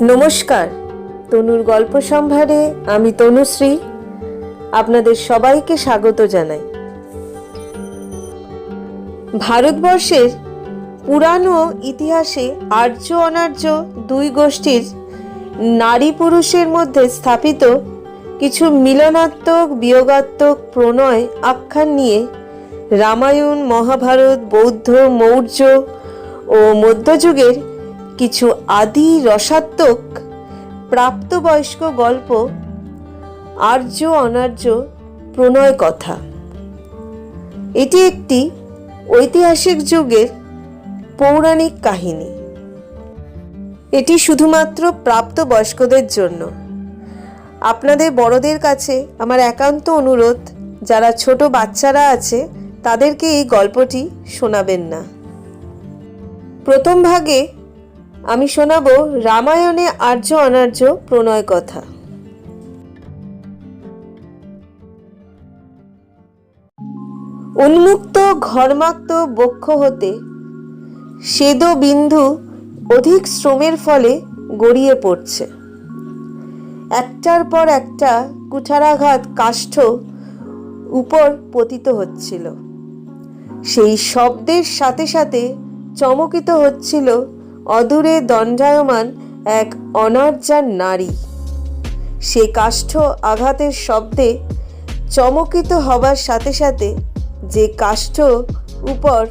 নমস্কার, তনুর গল্প সম্ভারে আমি তনুশ্রী আপনাদের সবাইকে স্বাগত জানাই। ভারতবর্ষের পুরানো ইতিহাসে আর্য অনার্য দুই গোষ্ঠীর নারী পুরুষের মধ্যে স্থাপিত কিছু মিলনাত্মক বিয়োগাত্মক প্রণয় আখ্যান নিয়ে রামায়ণ, মহাভারত, বৌদ্ধ, মৌর্য ও মধ্যযুগের কিছু আদি রসাত্মক প্রাপ্তবয়স্ক গল্প আর্য অনার্য প্রণয় কথা। এটি একটি ঐতিহাসিক যুগের পৌরাণিক কাহিনী। এটি শুধুমাত্র প্রাপ্তবয়স্কদের জন্য। আপনাদের বড়দের কাছে আমার একান্ত অনুরোধ, যারা ছোট বাচ্চারা আছে তাদেরকে এই গল্পটি শোনাবেন না। প্রথম ভাগে আমি শোনাব রামায়ণে আর্য অনার্য প্রণয় কথা। উন্মুক্ত ঘর্মাক্ত বক্ষ হতে স্বেদ বিন্দু অধিক শ্রমের ফলে গড়িয়ে পড়ছে। একটার পর একটা কুঠারাঘাত কাষ্ঠ উপর পতিত হচ্ছিল। সেই শব্দের সাথে সাথে চমকিত হচ্ছিল অদূরে দণ্ডায়মান এক অনার্যা নারী। সে কাষ্ঠ আঘাতের শব্দে চমকিত হবার সাথে সাথে যে কাষ্ঠ উপর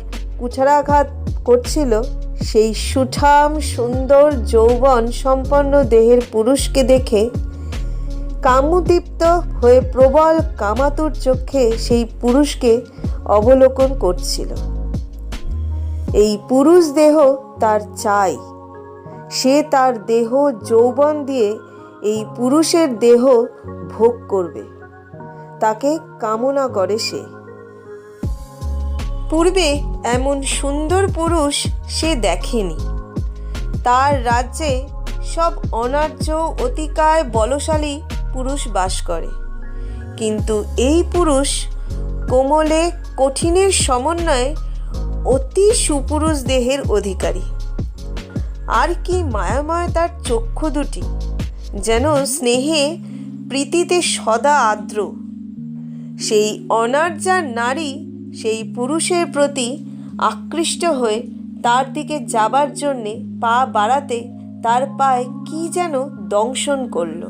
কুঠারাঘাত করছিল, সেই সুঠাম সুন্দর যৌবন সম্পন্ন দেহের পুরুষকে দেখে কামোদ্দীপ্ত হয়ে প্রবল কামাতুর চোখে সেই পুরুষকে অবলোকন করছিল। এই পুরুষ দেহ তার চাই। সে তার দেহ যৌবন দিয়ে এই পুরুষের দেহ ভোগ করবে, তাকে কামনা করে সে। পূর্বে এমন সুন্দর পুরুষ সে দেখেনি। তার রাজ্যে সব অনার্য অতিকায় বলশালী পুরুষ বাস করে, কিন্তু এই পুরুষ কোমলে কঠিনের সমন্বয়ে অতি সুপুরুষ দেহের অধিকারী। আর কি মায়াময় তার চক্ষু দুটি, যেন স্নেহে প্রীতিতে সদা আর্দ্র। সেই অনার্যা নারী সেই পুরুষের প্রতি আকৃষ্ট হয়ে তার দিকে যাবার জন্যে পা বাড়াতে তার পায়ে কি যেন দংশন করল।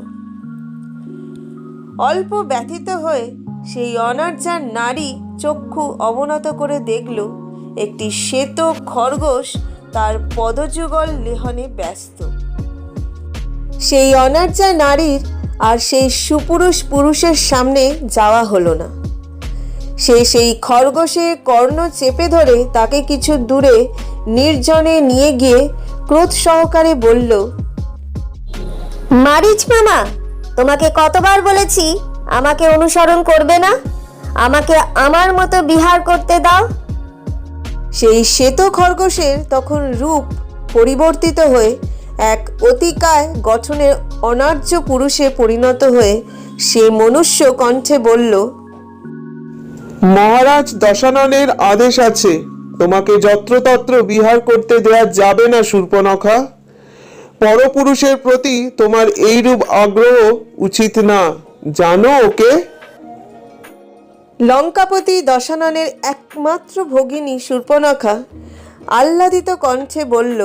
অল্প ব্যথিত হয়ে সেই অনার্যা নারী চক্ষু অবনত করে দেখল একটি শ্বেত খরগোশ তার পদযুগল লেহনে ব্যস্ত। সেই অনার্যা নারীর আর সেই সুপুরুষ পুরুষের সামনে যাওয়া হলো না। সে সেই খরগোশের কর্ণ চেপে ধরে তাকে কিছু দূরে নির্জনে নিয়ে গিয়ে ক্রোধ সহকারে বলল, মারিচ মামা, তোমাকে কতবার বলেছি আমাকে অনুসরণ করবে না, আমাকে আমার মতো বিহার করতে দাও। সেই শ্বেত খরগোশের তখন রূপ পরিবর্তিত হয়ে এক অতিকায় গঠনের অনার্য পুরুষে পরিণত হয়ে সে মনুষ্য কণ্ঠে বলল, মহারাজ দশাননের আদেশ আছে, তোমাকে যত্রতত্র বিহার করতে দেয়া যাবে না শূর্পণখা। পরপুরুষের প্রতি তোমার এইরূপ আগ্রহ উচিত না, জানো ওকে? লঙ্কাপতি দশাননের একমাত্র ভগিনী শূর্পণখা আহ্লাদিত কণ্ঠে বলল,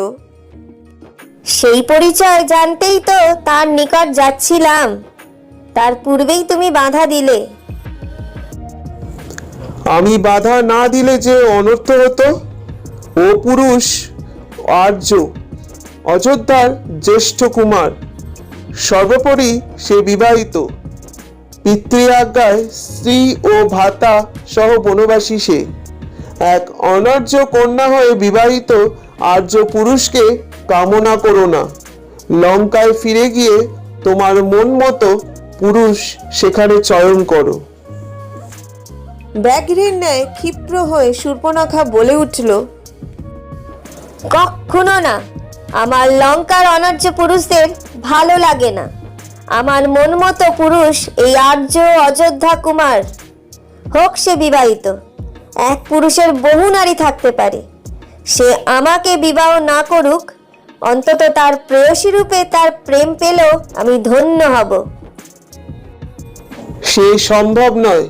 সেই পরিচয় জানতেই তো তার নিকট যাচ্ছিলাম, তার পূর্বেই তুমি বাধা দিলে। আমি বাধা না দিলে যে অনর্থ হতো। ও পুরুষ আর্য, অযোধ্যার জ্যেষ্ঠ কুমার, সর্বোপরি সে বিবাহিত। পিতৃ আজ্ঞায় স্ত্রী ও ভাতা সহ বনবাসী সে। এক অনার্য কন্যা হয়ে বিবাহিত আর্য পুরুষকে কামনা করো না। লঙ্কায় ফিরে গিয়ে তোমার মন মতো পুরুষ সেখানে চয়ন করো। ব্যাঘ্রের ন্যায় ক্ষিপ্র হয়ে শূর্পণখা বলে উঠল, কখনো না, আমার লঙ্কার অনার্য পুরুষদের ভালো লাগে না। আমার মন মতো পুরুষ এই আর্য অযোধ্যা কুমার। হোক সে বিবাহিত, এক পুরুষের বহু নারী থাকতে পারে। সে আমাকে বিবাহ না করুক, অন্তত তার প্রেয়সী রূপে তার প্রেম পেলেও আমি ধন্য হব। সে সম্ভব নয়।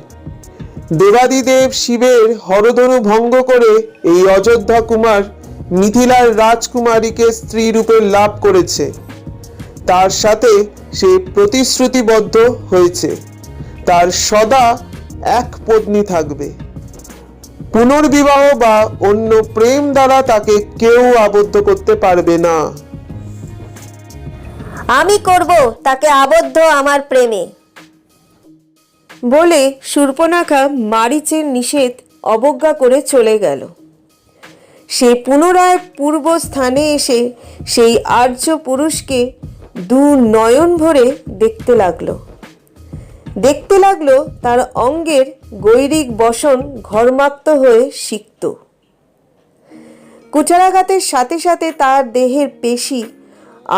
দেবাদিদেব শিবের হরধনু ভঙ্গ করে এই অযোধ্যা কুমার মিথিলার রাজকুমারীকে স্ত্রী রূপে লাভ করেছে। তার সাথে সে প্রতিশ্রুতিবদ্ধ হয়েছে তার সদা এক পত্নী থাকবে। পুনর্বিবাহ বা অন্য প্রেম দ্বারা তাকে কেউ আবদ্ধ করতে পারবে না। আমি করব তাকে আবদ্ধ আমার প্রেমে। বলে শূর্পণখা মারীচের নিষেধ অবজ্ঞা করে চলে গেল। সে পুনরায় পূর্ব স্থানে এসে সেই আর্য পুরুষকে দু নয়ন ভরে দেখতে লাগলো তার অঙ্গের গৈরিক বসন ঘর্মাক্ত হয়ে সিক্ত। কুঠারাঘাতের সাথে সাথে তার দেহের পেশি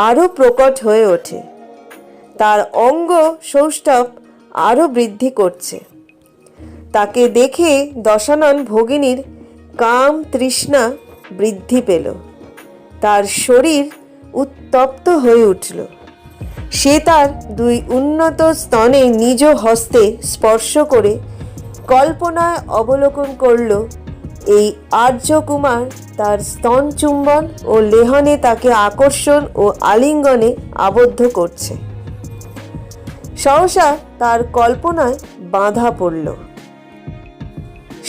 আরও প্রকট হয়ে ওঠে, তার অঙ্গ সৌষ্ঠব আরও বৃদ্ধি করছে। তাকে দেখে দশানন ভগিনীর কাম তৃষ্ণা বৃদ্ধি পেল, তার শরীর উত্তপ্ত হয়ে উঠল। সে তার দুই উন্নত স্তনে নিজ হস্তে স্পর্শ করে কল্পনায় অবলোকন করল এই আর্যকুমার তার স্তন চুম্বন ও লেহনে তাকে আকর্ষণ ও আলিঙ্গনে আবদ্ধ করছে। সহসা তার কল্পনায় বাধা পড়ল।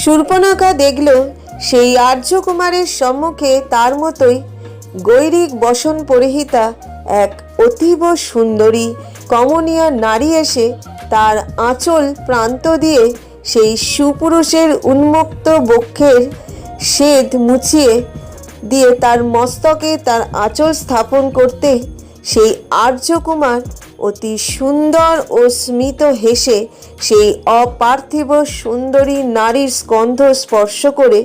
শূর্পণখা দেখল সেই আর্যকুমারের সম্মুখে তার মতোই গৈরিক বসন পরিহিতা এক অতীব সুন্দরী কমনীয়া নারী এসে তার আঁচল প্রান্ত দিয়ে সেই সুপুরুষের উন্মুক্ত বক্ষের ছেদ মুছিয়ে দিয়ে তার মস্তকে তার আঁচল স্থাপন করতে সেই আর্যকুমার অতি সুন্দর ও স্মিত হেসে সেই অপার্থিব সুন্দরী নারীর স্কন্ধ স্পর্শ করে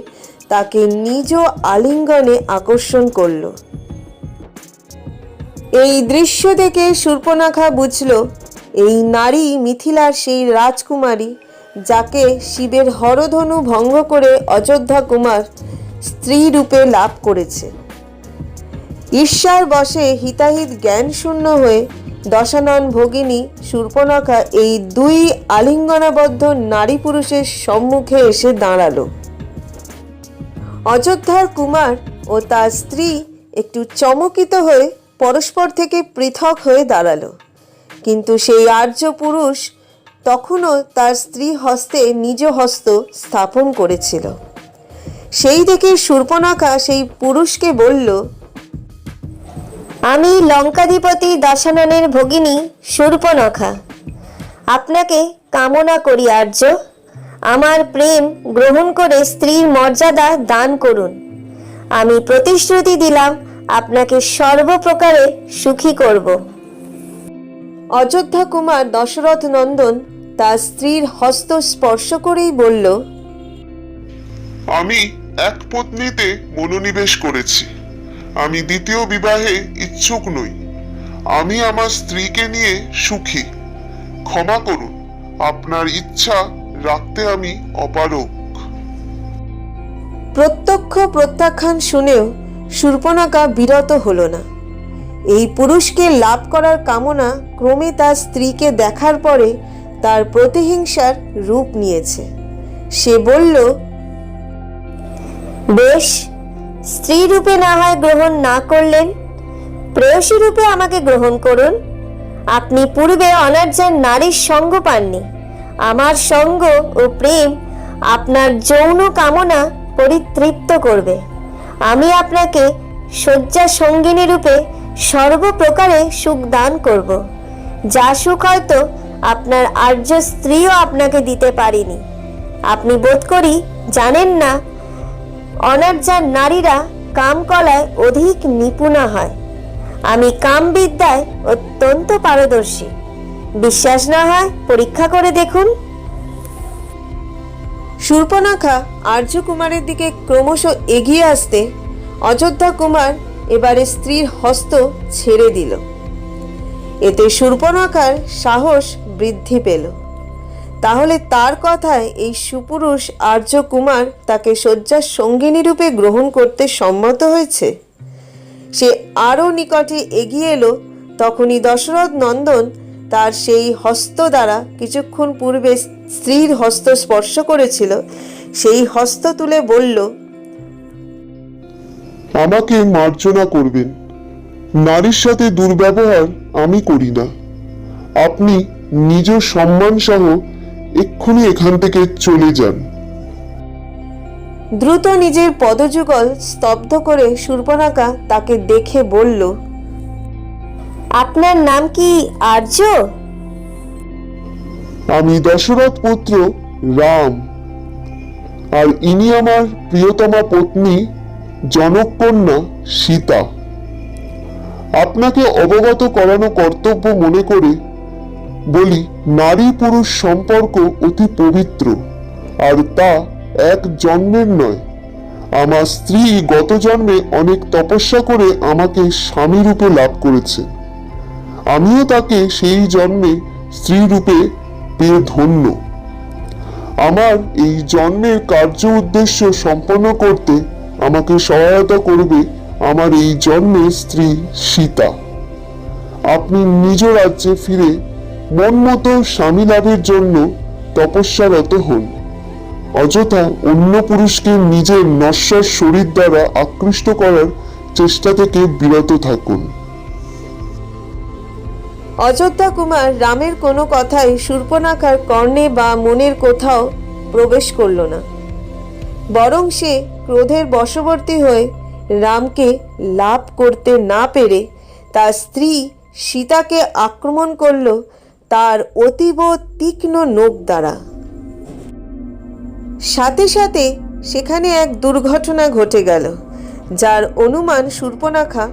তাকে নিজ আলিঙ্গনে আকর্ষণ করল। এই দৃশ্য দেখে শূর্পণখা বুঝল এই নারী মিথিলার সেই রাজকুমারী যাকে শিবের হরধনু ভঙ্গ করে অযোধ্যা কুমার স্ত্রী রূপে লাভ করেছে। ঈর্ষার বশে হিতাহিত জ্ঞান শূন্য হয়ে দশানন ভগিনী শূর্পণখা এই দুই আলিঙ্গনাবদ্ধ নারী পুরুষের সম্মুখে এসে দাঁড়ালো। অযোধ্যার কুমার ও তার স্ত্রী একটু চমকিত হয়ে পরস্পর থেকে পৃথক হয়ে দাঁড়ালো, কিন্তু সেই আর্য পুরুষ তখনও তার স্ত্রী হস্তে নিজ হস্ত স্থাপন করেছিল। সেই দেখে শূর্পণখা সেই পুরুষকে বলল, আমি লঙ্কাধিপতি দশাননের ভগিনী শূর্পণখা, আপনাকে কামনা করি আর্য। আমার প্রেম গ্রহণ করে স্ত্রীর মর্যাদা দান করুন। আমি প্রতিশ্রুতি দিলাম আপনাকে সর্বপ্রকারে সুখী করব। অযোধ্যা কুমার দশরথ নন্দন তার স্ত্রীর হস্ত স্পর্শ করেই বলল, আমি এক পত্নীতে মনোনিবেশ করেছি। আমি দ্বিতীয় বিবাহে ইচ্ছুক নই। আমি আমার স্ত্রীকে নিয়ে সুখী। ক্ষমা করুন, আপনার ইচ্ছা রাখতে আমি অপারগ। প্রত্যক্ষ প্রত্যাখ্যান শুনেও শূর্পণখা বিরত হল না। এই পুরুষকে লাভ করার কামনা ক্রমে তার স্ত্রীকে দেখার পরে তার প্রতিহিংসার রূপ নিয়েছে। সে বলল, বেশ, স্ত্রী রূপে না হয় গ্রহণ না করলেন, প্রেয়সী রূপে আমাকে গ্রহণ করুন। আপনি পূর্বে অনার্যার নারীর সঙ্গ পাননি। আমার সঙ্গ ও প্রেম আপনার যৌন কামনা পরিতৃপ্ত করবে। আমি আপনাকে শয্যা সঙ্গিনী রূপে সর্বপ্রকারে সুখ দান করব, যা সুখ হয়তো আপনার আর্য স্ত্রীও আপনাকে দিতে পারেনি। আপনি বোধ করি জানেন না, অনার্যার নারীরা কামকলায় অধিক নিপুণা হয়। আমি কামবিদ্যায় অত্যন্ত পারদর্শী। বিশ্বাস না হয় পরীক্ষা করে দেখুন। শূর্পণখা আর্য কুমারের দিকে ক্রমশ এগিয়ে আসতে অযোধ্যা কুমার এবারে স্ত্রীর হস্ত ছেড়ে দিল। এতে শূর্পণখার সাহস বৃদ্ধি পেল। তাহলে তার কথায় এই সুপুরুষ আর্য কুমার তাকে শয্যার সঙ্গিনী রূপে গ্রহণ করতে সম্মত হয়েছে। সে আরও নিকটে এগিয়ে এলো, তখনই দশরথ নন্দন তার সেই হস্ত দ্বারা কিছুক্ষণ পূর্বে স্ত্রীর হস্ত স্পর্শ করেছিল, সেই হস্ত তুলে বলল, আমাকে মার্জনা করবেন। নারীর সাথে দুর্ব্যবহার আমি করি না। আপনি নিজ সম্মান সহ এক্ষুনি এখান থেকে চলে যান। দ্রুত নিজের পদযুগল স্তব্ধ করে শূর্পণখা তাকে দেখে বলল, আপনার নাম কি আর্য? আমি দশরথ পুত্র রাম, আর ইনি আমার প্রিয়তমা পত্নী জনককন্যা সীতা। আপনাকে অবগত করানো কর্তব্য মনে করে বলি, নারী পুরুষ সম্পর্ক অতি পবিত্র, আর তা এক জন্মের নয়। আমার স্ত্রী গত জন্মে অনেক তপস্যা করে আমাকে স্বামী রূপে লাভ করেছে। আমিও তাকে সেই জন্মে স্ত্রী রূপে পেয়ে ধন্য। আমার এই জন্মের কার্য উদ্দেশ্য সম্পন্ন করতে আমাকে সহায়তা করবে আমার এই জন্মের স্ত্রী সীতা। আপনি নিজ রাজ্যে ফিরে মন মতো স্বামী লাভের জন্য তপস্যারত হন। অযথা অন্য পুরুষকে নিজের নশ্বর শরীর দ্বারা আকৃষ্ট করার চেষ্টা থেকে বিরত থাকুন। অযোধ্যা কুমার রামের কোনো কথাই শূর্পণখার কর্ণে বা মনের কোথাও প্রবেশ করল না, বরং সে ক্রোধের বশবর্তী হয়ে রামকে লাভ করতে না পেরে তার স্ত্রী সীতাকে আক্রমণ করল তার অতীব তীক্ষ্ণ নখ দ্বারা। সাথে সাথে সেখানে এক দুর্ঘটনা ঘটে গেল, যার অনুমান শূর্পণখা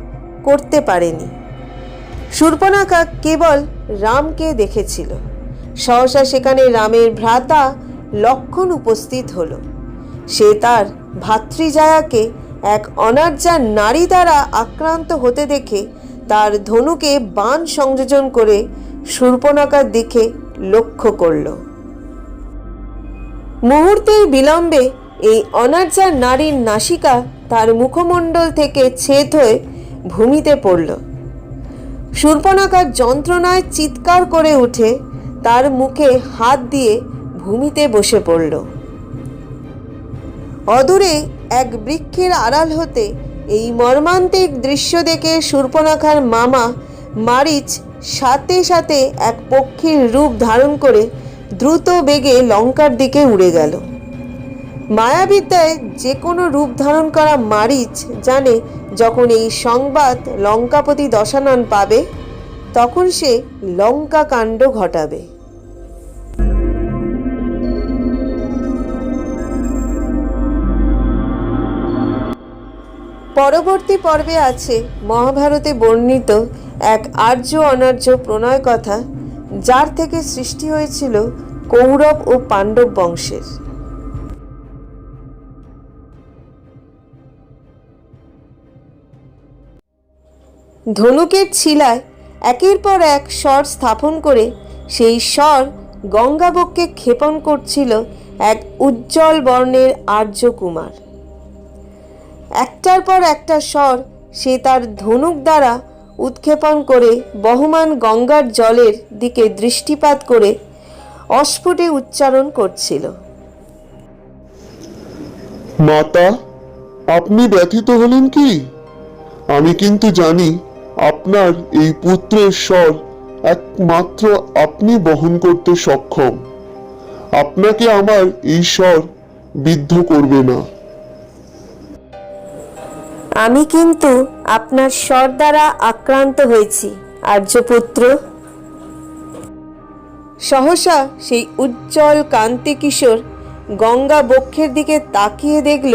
করতে পারেনি। শূর্পণখা কেবল রামকে দেখেছিল। সহসা সেখানে রামের ভ্রাতা লক্ষ্মণ উপস্থিত হলো। সে তার ভাতৃজায়াকে এক অনার্যা নারী দ্বারা আক্রান্ত হতে দেখে তার ধনুকে বাণ সংযোজন করে শূর্পণখার দিকে লক্ষ্য করল। মুহূর্তের বিলম্বে এই অনার্যা নারীর নাসিকা তার মুখমণ্ডল থেকে ছেদ হয়ে ভূমিতে পড়ল। শূর্পণখার যন্ত্রণায় চিৎকার করে উঠে তার মুখে হাত দিয়ে ভূমিতে বসে পড়ল। অদূরে এক বৃক্ষের আড়াল হতে এই মর্মান্তিক দৃশ্য দেখে শূর্পণখার মামা মারীচ সাথে সাথে এক পক্ষীর রূপ ধারণ করে দ্রুত বেগে লঙ্কার দিকে উড়ে গেল। মায়াবিদ্যায় যে কোনো রূপ ধারণ করা মারীচ জানে, যখন এই সংবাদ লঙ্কাপতি দশানন পাবে, তখন সে লঙ্কা কাণ্ড ঘটাবে। পরবর্তী পর্বে আছে মহাভারতে বর্ণিত এক আর্য অনার্য প্রণয় কথা, যার থেকে সৃষ্টি হয়েছিল কৌরব ও পাণ্ডব বংশের। ধনুকের ছিলায় একের পর এক স্বর স্থাপন করে সেই স্বর গঙ্গাবক্ষে ক্ষেপণ করছিল এক উজ্জ্বল বর্ণের আর্য কুমার। একটার পর একটা স্বর সে তার ধনুক দ্বারা উৎক্ষেপণ করে বহমান গঙ্গার জলের দিকে দৃষ্টিপাত করে অস্ফুটে উচ্চারণ করছিল। মাতা, আপনি ব্যথিত হলেন কি? আমি কিন্তু জানি আপনার এই পুত্রের স্বর একমাত্র আপনি বহন করতে সক্ষম। আপনাকে আমার এই স্বর বিদ্ধ করবে না। আমি কিন্তু আপনার স্বর দ্বারা আক্রান্ত হয়েছি আর্যপুত্র। সহসা সেই উজ্জ্বল কান্তি কিশোর গঙ্গা বক্ষের দিকে তাকিয়ে দেখল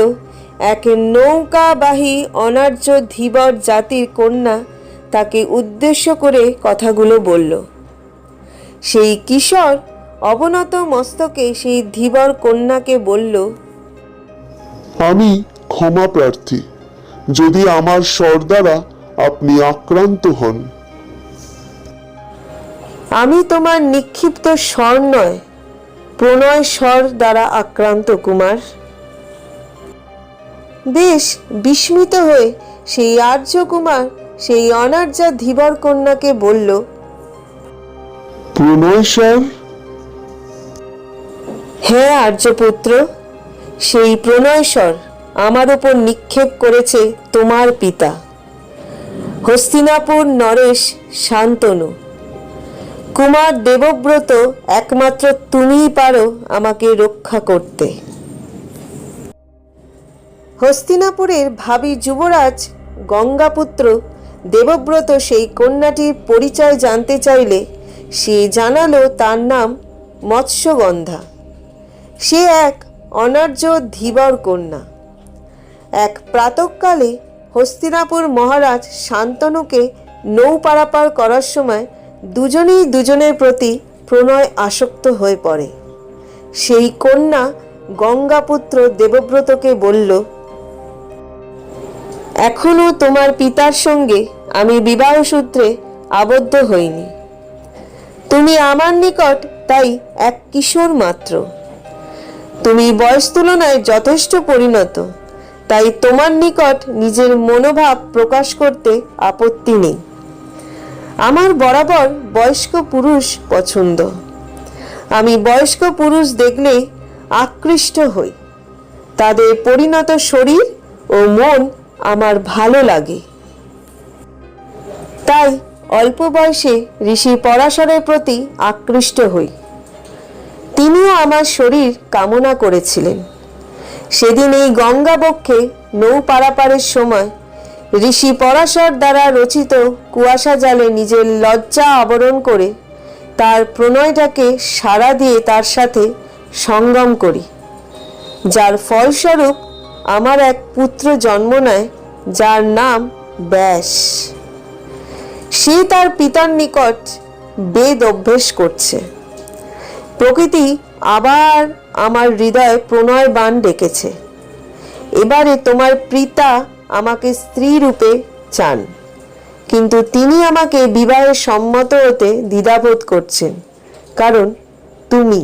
এক নৌকাবাহী অনার্য ধীবর জাতির কন্যা তাকে উদ্দেশ্য করে কথাগুলো বলল। সেই কিশোর অবনত মস্তকে সেই ধীবর কন্যাকে বলল, আমি ক্ষমা প্রার্থী যদি আমার স্বর দ্বারা আপনি আক্রান্ত হন। আমি তোমার নিক্ষিপ্ত স্বর নয়, প্রণয় স্বর দ্বারা আক্রান্ত কুমার। বেশ বিস্মিত হয়ে সেই আর্যকুমার সেই অনার্যা ধীবর কন্যাকে বলল, প্রণয়সর, হ্যাঁ আর্যপুত্র, সেই প্রণয়স্বর আমার উপর নিক্ষেপ করেছে তোমার পিতা হস্তিনাপুর নরেশ শান্তনু। কুমার দেবব্রত, একমাত্র তুমিই পারো আমাকে রক্ষা করতে। হস্তিনাপুরের ভাবী যুবরাজ গঙ্গাপুত্র দেবব্রত সেই কন্যাটির পরিচয় জানতে চাইলে সে জানালো তার নাম মৎস্যগন্ধা। সে এক অনার্য ধীবর কন্যা। এক প্রাতঃকালে হস্তিনাপুর মহারাজ শান্তনুকে নৌ পারাপার করার সময় দুজনেই দুজনের প্রতি প্রণয় আসক্ত হয়ে পড়ে। সেই কন্যা গঙ্গাপুত্র দেবব্রতকে বলল, এখনো তোমার পিতার সঙ্গে আমি বিবাহ সূত্রে আবদ্ধ হইনি। তুমি আমার নিকট তাই এক কিশোর মাত্র। তুমি বয়স তুলনায় যথেষ্ট পরিণত, তাই তোমার নিকট নিজের মনোভাব প্রকাশ করতে আপত্তি নেই। আমার বরাবর বয়স্ক পুরুষ পছন্দ। আমি বয়স্ক পুরুষ দেখলেই আকৃষ্ট হই। তাদের পরিণত শরীর ও মন আমার ভালো লাগে। তাই অল্প বয়সে ঋষি পরাশরের প্রতি আকৃষ্ট হই। তিনিও আমার শরীর কামনা করেছিলেন। সেদিন এই গঙ্গা বক্ষে নৌ পারাপারের সময় ঋষি পরাশর দ্বারা রচিত কুয়াশা জালে নিজের লজ্জা আবরণ করে তার প্রণয়টাকে সাড়া দিয়ে তার সাথে সঙ্গম করি, যার ফলস্বরূপ আমার এক পুত্র জন্ম নেয়, যার নাম ব্যাস। সে তার পিতার নিকট বেদ অভ্যেস করছে। প্রকৃতি আবার আমার হৃদয়ে প্রণয় বাণ ডেকেছে। এবারে তোমার পিতা আমাকে স্ত্রী রূপে চান, কিন্তু তিনি আমাকে বিবাহে সম্মত হতে দ্বিধাবোধ করছেন, কারণ তুমি।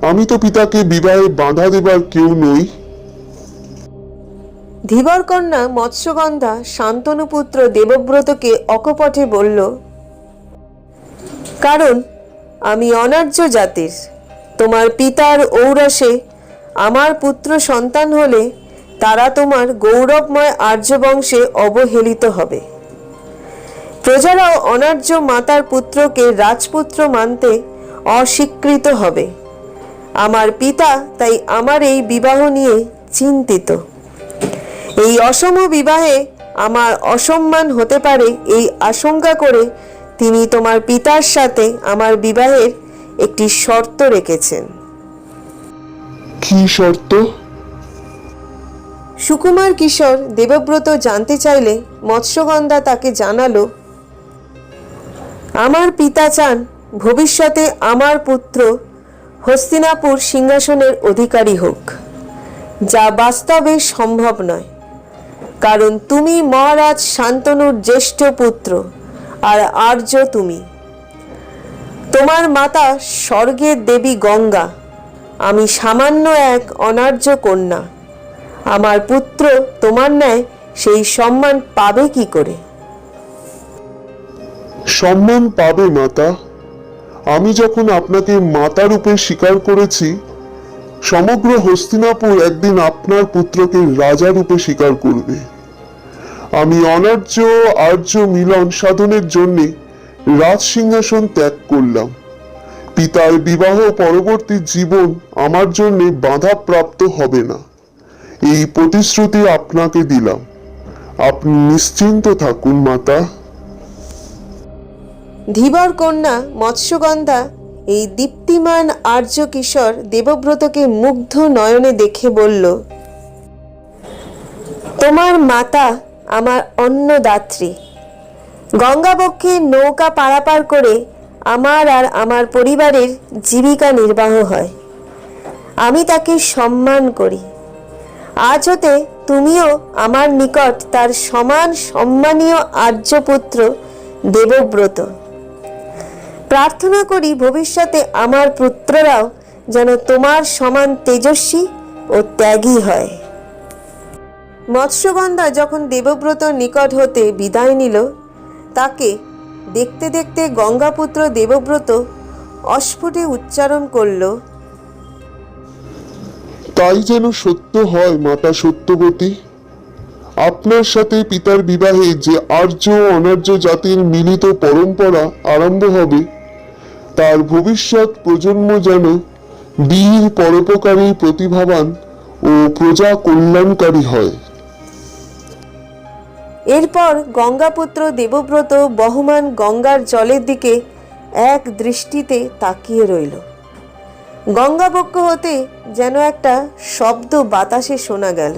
আমি তো পিতাকে বিবাহে বাধা দেবার কেউ নই। ধীবর কন্যা মৎস্যগন্ধা শান্তনুপুত্র দেবব্রতকে অকপটে বলল, কারণ আমি অনার্য জাতির। তোমার পিতার ঔরসে আমার পুত্র সন্তান হলে তারা তোমার গৌরবময় আর্য বংশে অবহেলিত হবে। প্রজারাও অনার্য মাতার পুত্রকে রাজপুত্র মানতে অস্বীকৃত হবে। আমার পিতা তাই আমার এই বিবাহ নিয়ে চিন্তিত। এই অসম বিবাহে আমার অসম্মান হতে পারে এই আশঙ্কা করে তিনি তোমার পিতার সাথে আমার বিবাহের একটি শর্ত রেখেছেন। কি শর্ত? সুকুমার কিশোর দেবব্রত জানতে চাইলে মৎস্যগন্ধা তাকে জানালো, আমার পিতা চান ভবিষ্যতে আমার পুত্র হস্তিনাপুর সিংহাসনের অধিকারী হোক, যা বাস্তবে সম্ভব নয়, কারণ তুমি মহারাজ শান্তনুর জ্যেষ্ঠ পুত্র আর আর্য তুমি। তোমার মাতা স্বর্গের দেবী গঙ্গা, আমি সামান্য এক অনার্য কন্যা। আমার পুত্র তোমার ন্যায় সেই সম্মান পাবে কি করে? সম্মান পাবে মাতা। আমি যখন আপনাকে মাতা রূপে স্বীকার করেছি, সমগ্র হস্তিনাপুর একদিন আপনার পুত্রকে রাজা রূপে স্বীকার করবে। আমি অনার্য আর্য মিলন সাধনের জন্য রাজ সিংহাসন ত্যাগ করলাম। পিতার বিবাহ পরবর্তী জীবন আমার জন্য বাধাপ্রাপ্ত হবে না, এই প্রতিশ্রুতি আপনাকে দিলাম। আপনি নিশ্চিন্ত থাকুন মাতা। ধীবর কন্যা মৎস্যগন্ধা এই দীপ্তিমান আর্য কিশোর দেবব্রতকে মুগ্ধ নয়নে দেখে বলল, তোমার মাতা আমার অন্নদাত্রী। গঙ্গাবক্ষে নৌকা পারাপার করে আমার আর আমার পরিবারের জীবিকা নির্বাহ হয়। আমি তাকে সম্মান করি। আজ হতে তুমিও আমার নিকট তার সমান সম্মানীয় আর্যপুত্র দেবব্রত। প্রার্থনা করি ভবিষ্যতে আমার পুত্ররাও যেন তোমার সমান তেজস্বী ও ত্যাগী হয়। মৎস্যগন্ধা যখন দেবব্রত নিকট হতে বিদায় নিল, তাকে দেখতে দেখতে গঙ্গাপুত্র দেবব্রত অস্ফুটে উচ্চারণ করল, তাই যেন সত্য হয় মাতা সত্যবতী। আপনার সাথে পিতার বিবাহে যে আর্য ও অনার্য জাতির মিলিত পরম্পরা আরম্ভ হবে, তার ভবিষ্যৎ প্রজন্ম যেন বীর, পরোপকারী, প্রতিভাবান ও প্রজা কল্যাণকারী হয়। এরপর গঙ্গাপুত্র দেবব্রত বহমান গঙ্গার জলের দিকে এক দৃষ্টিতে তাকিয়ে রইল। গঙ্গাবক্ষ হতে যেন একটা শব্দ বাতাসে শোনা গেল,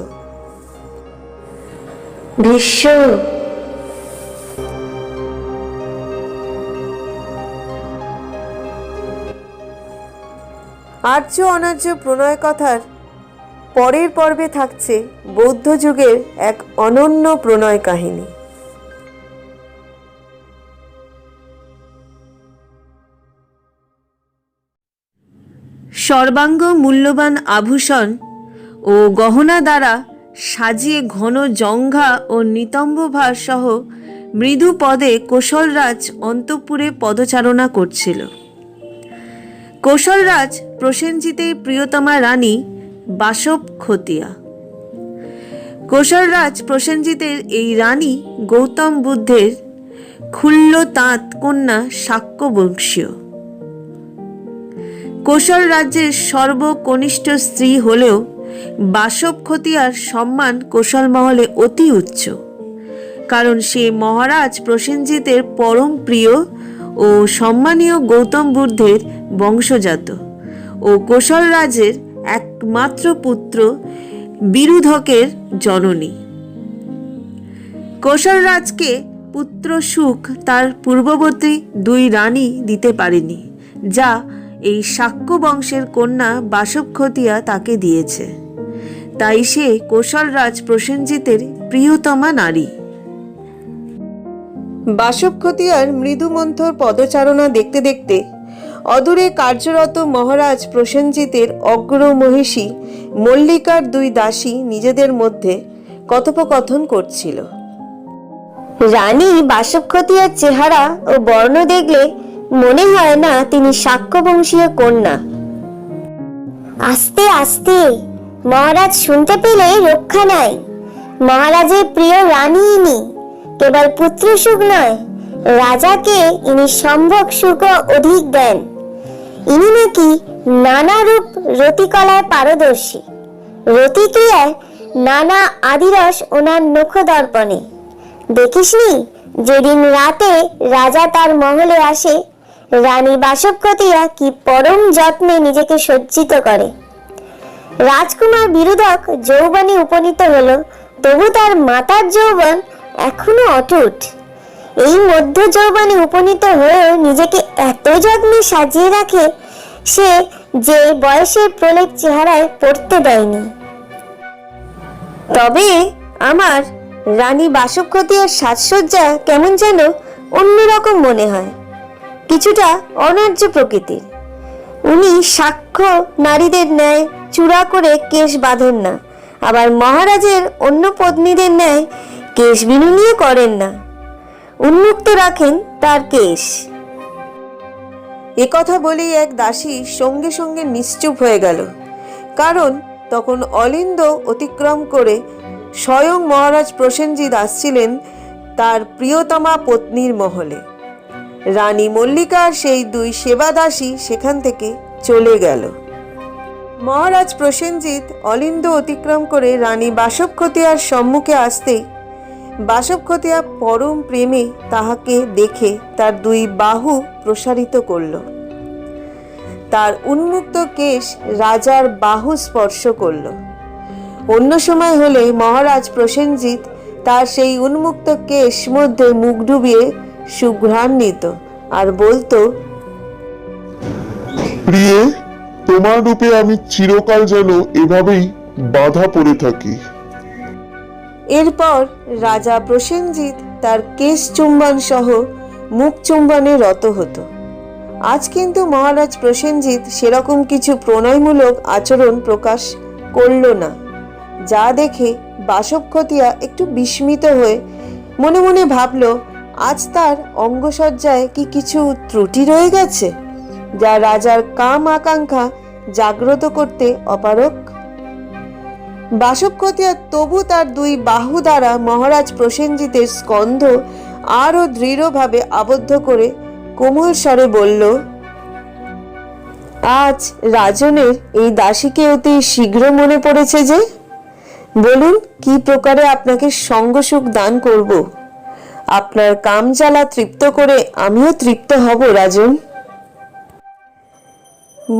ভীষ্ম। আর্য অনার্য প্রণয় কথার পরের পর্বে থাকছে বৌদ্ধ যুগের এক অনন্য প্রণয় কাহিনী। সর্বাঙ্গ মূল্যবান আভূষণ ও গহনা দ্বারা সাজিয়ে ঘন জঙ্ঘা ও নিতম্বভার সহ মৃদু পদে কোশলরাজ অন্তঃপুরে পদচারণা করছিল। কোশলরাজ প্রসেনজিতের প্রিয়তমা রানী বাসব খতিয়া। কোশলরাজ প্রসেনজিতের এই রানী গৌতম বুদ্ধের খুল্ল তাঁত কন্যা শাক্য বংশীয়। কোশল রাজ্যের সর্বকনিষ্ঠ স্ত্রী হলেও বাসব খতিয়ার সম্মান কোশল মহলে অতি উচ্চ, কারণ সে মহারাজ প্রসেনজিতের পরম প্রিয় ও সম্মানীয় গৌতম বুদ্ধের বংশজাত ও কোশল রাজের একমাত্র পুত্র বিরুধকের জননী। কোশল রাজকে পুত্র সুখ তার পূর্ববর্তী দুই রানী দিতে পারেনি, যা এই শাক্য বংশের কন্যা বাসব খতিয়া তাকে দিয়েছে। তাই সে কোশলরাজ প্রসেনজিতের প্রিয়তমা নারী। বাসব খতিয়ার মৃদুমন্থর পদচারণা দেখতে দেখতে অদূরে কার্যরত মহারাজ প্রসেনজিতের অগ্র মহিষী মল্লিকার দুই দাসী নিজেদের মধ্যে কথোপকথন করছিল। রানী বাসব খতিয়ার চেহারা ও বর্ণ দেখলে মনে হয় না তিনি শাক্য বংশীয় কন্যা। আস্তে আস্তে, মহারাজ শুনতে পেলে রক্ষা নাই। মহারাজের প্রিয় রানী ইনি, কেবল পুত্র সুখ নয়, রাজাকে ইনি সম্ভোগ সুখ অধিক দেন। ইনি নাকি নানা রূপ রতিকলায় পারদর্শী। রতিক্রিয়ায় নানা আদিরস ওনার নখ দর্পণে। দেখিসনি যেদিন রাতে রাজা তার মহলে আসে, রানী বাসব খতিয়া কি পরম যত্নে নিজেকে সজ্জিত করে। রাজকুমার বিরুধক যৌবনে উপনীত হলো, তবু তার মাতার যৌবন এখনো অটুট। এই মধ্য যৌবনে উপনীত হয়েও নিজেকে এত যত্নে সাজিয়ে রাখে, সে যে বয়সের প্রলেপ চেহারায় পড়তে দেয়নি। তবে আমার রানী বাসব খতিয়ার সাজসজ্জা কেমন যেন অন্যরকম মনে হয়, কিছুটা অনার্য প্রকৃতির। উনি সাক্ষ্য নারীদের ন্যায় চূড়া করে কেশ বাঁধেন না, আবার মহারাজের অন্য পত্নীদের ন্যায় কেশ বিনুনিও করেন না, উন্মুক্ত রাখেন তার কেশ। একথা বলেই এক দাসী সঙ্গে সঙ্গে নিশ্চুপ হয়ে গেল, কারণ তখন অলিন্দ অতিক্রম করে স্বয়ং মহারাজ প্রসেনজিৎ আসছিলেন তার প্রিয়তমা পত্নীর মহলে। রানী মল্লিকার সেই দুই সেবাদাসী সেখান থেকে চলে গেল। মহারাজ প্রসেনজিৎ অলিন্দ অতিক্রম করে রানী বাসব খতিয়ার সম্মুখে আসতেই বাসব খতিয়া পরম প্রেমে তাহাকে দেখে তার দুই বাহু প্রসারিত করল। তার উন্মুক্ত কেশ রাজার বাহু স্পর্শ করল। অন্য সময় হলে মহারাজ প্রসেনজিৎ তার সেই উন্মুক্ত কেশ মধ্যে মুখ ডুবিয়ে সুঘ্রাণ নিত আর বলতো, প্রিয়ে, তোমার রূপে আমি চিরকাল যেন এভাবেই বাধা পড়ে থাকি। এরপর রাজা প্রসেনজিৎ তার কেশ চুম্বন সহ মুখ চুম্বনে রত হতো। আজ কিন্তু মহারাজ প্রসেনজিৎ সেরকম কিছু প্রণয়মূলক আচরণ প্রকাশ করল না, যা দেখে বাসবক্ষতিয়া একটু বিস্মিত হয়ে মনে মনে ভাবল, আজ তার অঙ্গসজ্জায় কি কিছু ত্রুটি রয়ে গেছে, যা রাজার কাম আকাঙ্ক্ষা জাগ্রত করতে অপারগ। বাসবক্ষতিয়া তবু তার দুই বাহু দ্বারা মহারাজ প্রসেনজিতের স্কন্ধ আরো দৃঢ়ভাবে আবদ্ধ করে কোমল স্বরে বলল, আজ রাজনের এই দাসীকে অতি শীঘ্র মনে পড়েছে যে, বলুন কি প্রকারে আপনাকে সঙ্গসুখ দান করব। আপনার কামজ্বালা তৃপ্ত করে আমিও তৃপ্ত হব রাজন।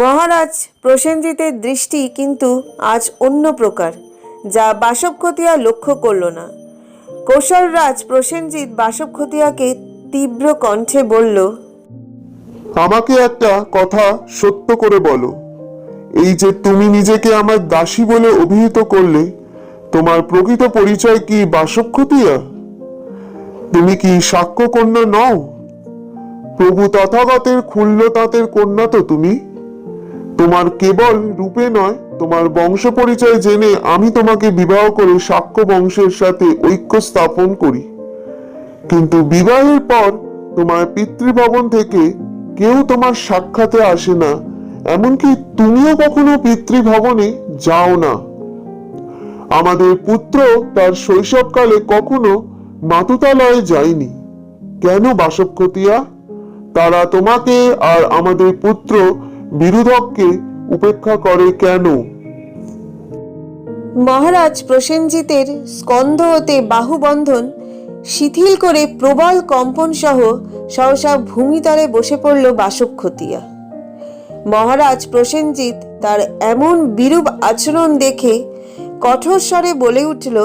মহারাজ প্রসেনজিতের দৃষ্টি কিন্তু আজ অন্য প্রকার, যা বাসবক্ষতিয়া লক্ষ্য করল না। কৌশলরাজ প্রসেনজিৎ বাসবক্ষতিয়াকে তীব্র কণ্ঠে বলল, আমাকে একটা কথা সত্য করে বলো, এই যে তুমি নিজেকে আমার দাসী বলে অভিহিত করলে, তোমার প্রকৃত পরিচয় কি বাসবক্ষতিয়া? তুমি কি সাক্ষ্য কন্যা নও? প্রভু তথাগতের খুল্ল তাঁতের কন্যা তো তুমি। তোমার কেবল রূপে নয়, তোমার বংশ পরিচয় জেনে আমি তোমাকে বিবাহ করে শাক্য বংশের সাথে ঐক্য স্থাপন করি। কিন্তু বিবাহের পর তোমার পিতৃভবন থেকে কেউ তোমার সাক্ষাতে আসে না, এমনকি তুমিও কখনো পিতৃভবনে যাও না। আমাদের পুত্র তার শৈশবকালে কখনো মাতুতালয়ে যায়নি। কেন বাসবক্ষতিয়া? তারা তোমাকে আর আমাদের পুত্র বিরুধককে উপেক্ষা করে কেন? মহারাজ প্রসেনজিতের স্কন্ধ হতে বাহুবন্ধন শিথিল করে প্রবল কম্পন সহ সহসা ভূমিতলে বসে পড়ল বাসবক্ষতিয়া। মহারাজ প্রসেনজিৎ তার এমন বিরূপ আচরণ দেখে কঠোর স্বরে বলে উঠল,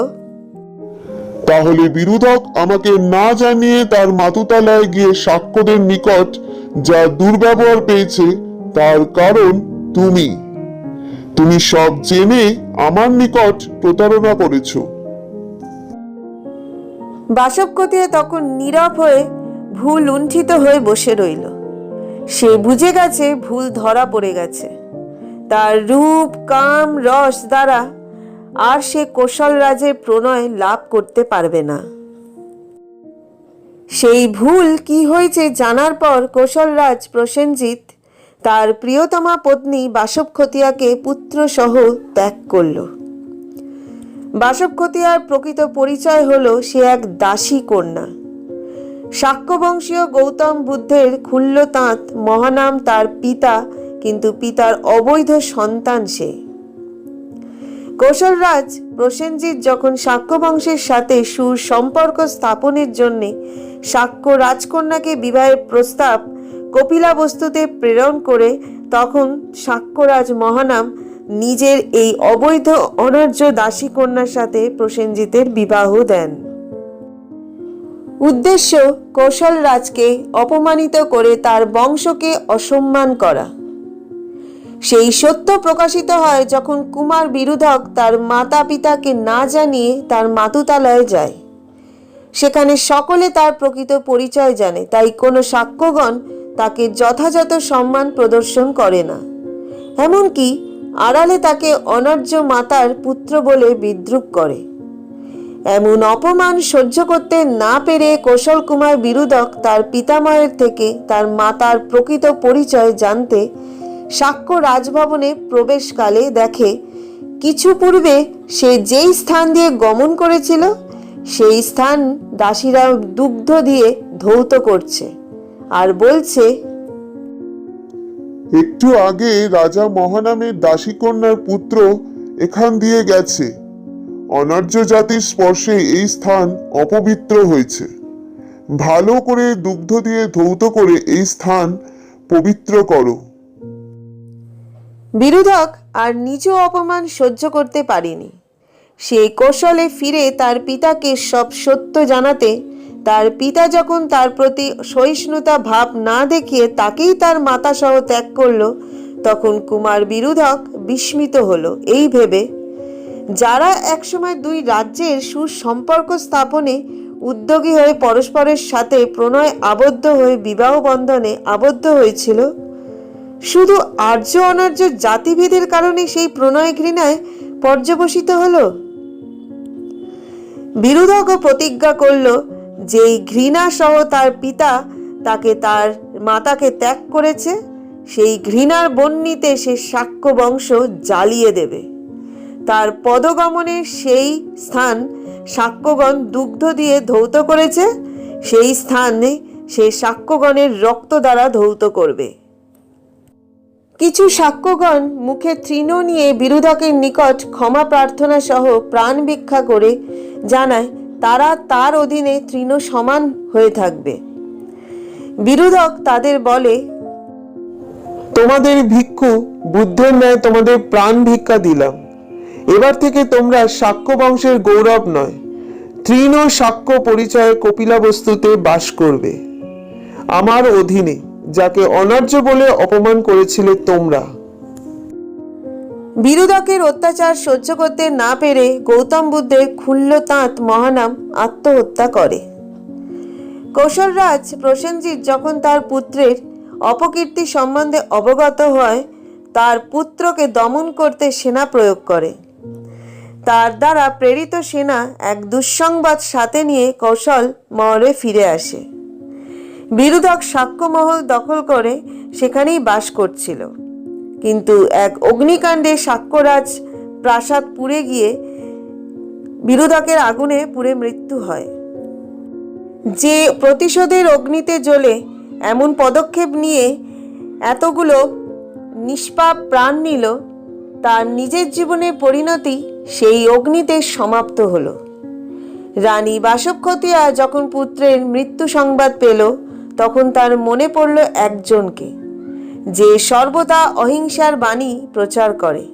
তাহলে বিরুধক আমাকে না জানিয়ে তার মাতুতালয়ে গিয়ে সাক্ষ্যদের নিকট যা দুর্ব্যবহার পেয়েছে তার কারণ তুমি। তুমি সব জেনে আমার নিকট প্রতারণা করেছ। বাসবক্ষতিয়া তখন নীরব হয়ে ভুল লুণ্ঠিত হয়ে বসে রইল। সে বুঝে গেছে ভুল ধরা পড়ে গেছে। তার রূপ কাম রস দ্বারা আর সে কৌশল রাজের প্রণয় লাভ করতে পারবে না। সেই ভুল কি হয়েছে জানার পর কৌশলরাজ প্রসেনজিৎ তার প্রিয়তমা পত্নী বাসবক্ষতিয়াকে পুত্র সহ ত্যাগ করল। বাসবক্ষতিয়ার প্রকৃত পরিচয় হলো সে এক দাসী কন্যা। শাক্যবংশীয় গৌতম বুদ্ধের খুল্ল তাঁত মহানাম তার পিতা, কিন্তু পিতার অবৈধ সন্তান সে। কৌশলরাজ প্রসেনজিৎ যখন শাক্য বংশের সাথে সুসম্পর্ক স্থাপনের জন্য শাক্য রাজকন্যাকে বিবাহের প্রস্তাব কপিলাবস্তুতে প্রেরণ করে, তখন শাক্যরাজ মহানাম নিজের এই অবৈধ অনার্য দাসী কন্যার সাথে প্রসেনজিতের বিবাহ দেন। উদ্দেশ্য কৌশলরাজকে অপমানিত করে তার বংশকে অসম্মান করা। সেই সত্য প্রকাশিত হয় যখন কুমার বিরুধক তার মাতা পিতাকে না জানিয়ে তার মাতুতালয়ে যায়। সেখানে সকলে তার প্রকৃত পরিচয় জানে, তাই কোনো সাক্ষ্যগণ তাকে যথাযথ সম্মান প্রদর্শন করে না। এমনকি আড়ালে তাকে অনার্য মাতার পুত্র বলে বিদ্রূপ করে। এমন অপমান সহ্য করতে না পেরে কৌশল কুমার বিরুধক তার পিতামহের থেকে তার মাতার প্রকৃত পরিচয় জানতে শাক্য রাজভবনে প্রবেশকালে দেখে কিছু পূর্বে সে যেই স্থান দিয়ে গমন করেছিল সেই স্থান দাসীরা দুগ্ধ দিয়ে ধৌত করছে আর বলছে, একটু আগে রাজা মহানামের দাসী কন্যার পুত্র এখান দিয়ে গেছে। অনার্য জাতির স্পর্শে এই স্থান অপবিত্র হয়েছে। ভালো করে দুগ্ধ দিয়ে ধৌত করে এই স্থান পবিত্র করো। বিরুধক আর নিজ অপমান সহ্য করতে পারেনি। সেই কৌশলে ফিরে তার পিতাকে সব সত্য জানাতে তার পিতা যখন তার প্রতি সহিষ্ণুতা ভাব না দেখিয়ে তাকেই তার মাতা সহ ত্যাগ করল, তখন কুমার বিরুধক বিস্মিত হলো এই ভেবে, যারা একসময় দুই রাজ্যের সুসম্পর্ক স্থাপনে উদ্যোগী হয়ে পরস্পরের সাথে প্রণয় আবদ্ধ হয়ে বিবাহ বন্ধনে আবদ্ধ হয়েছিল, শুধু আর্য অনার্য জাতিভেদের কারণে সেই প্রণয় ঘৃণায় পর্যবসিত হলো। বিরুধকও প্রতিজ্ঞা করল যে এই ঘৃণা সহ তার পিতা তাকে তার মাতাকে ত্যাগ করেছে, সেই ঘৃণার বহ্নিতে সে শাক্য বংশ জ্বালিয়ে দেবে। তার পদগমনের সেই স্থান শাক্যগণ দুগ্ধ দিয়ে ধৌত করেছে, সেই স্থানে সে শাক্যগণের রক্ত দ্বারা ধৌত করবে। কিছু শাক্যগণ মুখে তৃণ নিয়ে বিরুধকের নিকট ক্ষমা প্রার্থনা সহ প্রাণ ভিক্ষা করে জানায় তারা তার অধীনে তৃণ সমান হয়ে থাকবে। বিরুধক তাদের বলে, তোমাদের ভিক্ষু বুদ্ধের ন্যায় তোমাদের প্রাণ ভিক্ষা দিলাম। এবার থেকে তোমরা শাক্য বংশের গৌরব নয়, তৃণ শাক্য পরিচয়ে কপিলাবস্তুতে বাস করবে, আমার অধীনে, যাকে অনার্য বলে অপমান করেছিলে তোমরা। বিরুধকের অত্যাচার সহ্য করতে না পেরে গৌতম বুদ্ধের খুল্ল তাঁত মহানাম আত্মহত্যা করে। কৌশলরাজ প্রসেনজিৎ যখন তার পুত্রের অপকীর্তি সম্বন্ধে অবগত হয়, তার পুত্রকে দমন করতে সেনা প্রয়োগ করে। তার দ্বারা প্রেরিত সেনা এক দুঃসংবাদ সাথে নিয়ে কৌশল মহলে ফিরে আসে। বিরুধক শাক্যমহল দখল করে সেখানেই বাস করছিল, কিন্তু এক অগ্নিকাণ্ডে শাক্যরাজ প্রাসাদ পুড়ে গিয়ে বিরুধকের আগুনে পুড়ে মৃত্যু হয়। যে প্রতিশোধের অগ্নিতে জ্বলে এমন পদক্ষেপ নিয়ে এতগুলো নিষ্পাপ প্রাণ নিল, তার নিজের জীবনের পরিণতি সেই অগ্নিতে সমাপ্ত হলো। রানী বাসবক্ষতিয়া যখন পুত্রের মৃত্যু সংবাদ পেল, তখন তার মনে পড়ল একজনকে, যে সর্বদা অহিংসার বাণী প্রচার করে।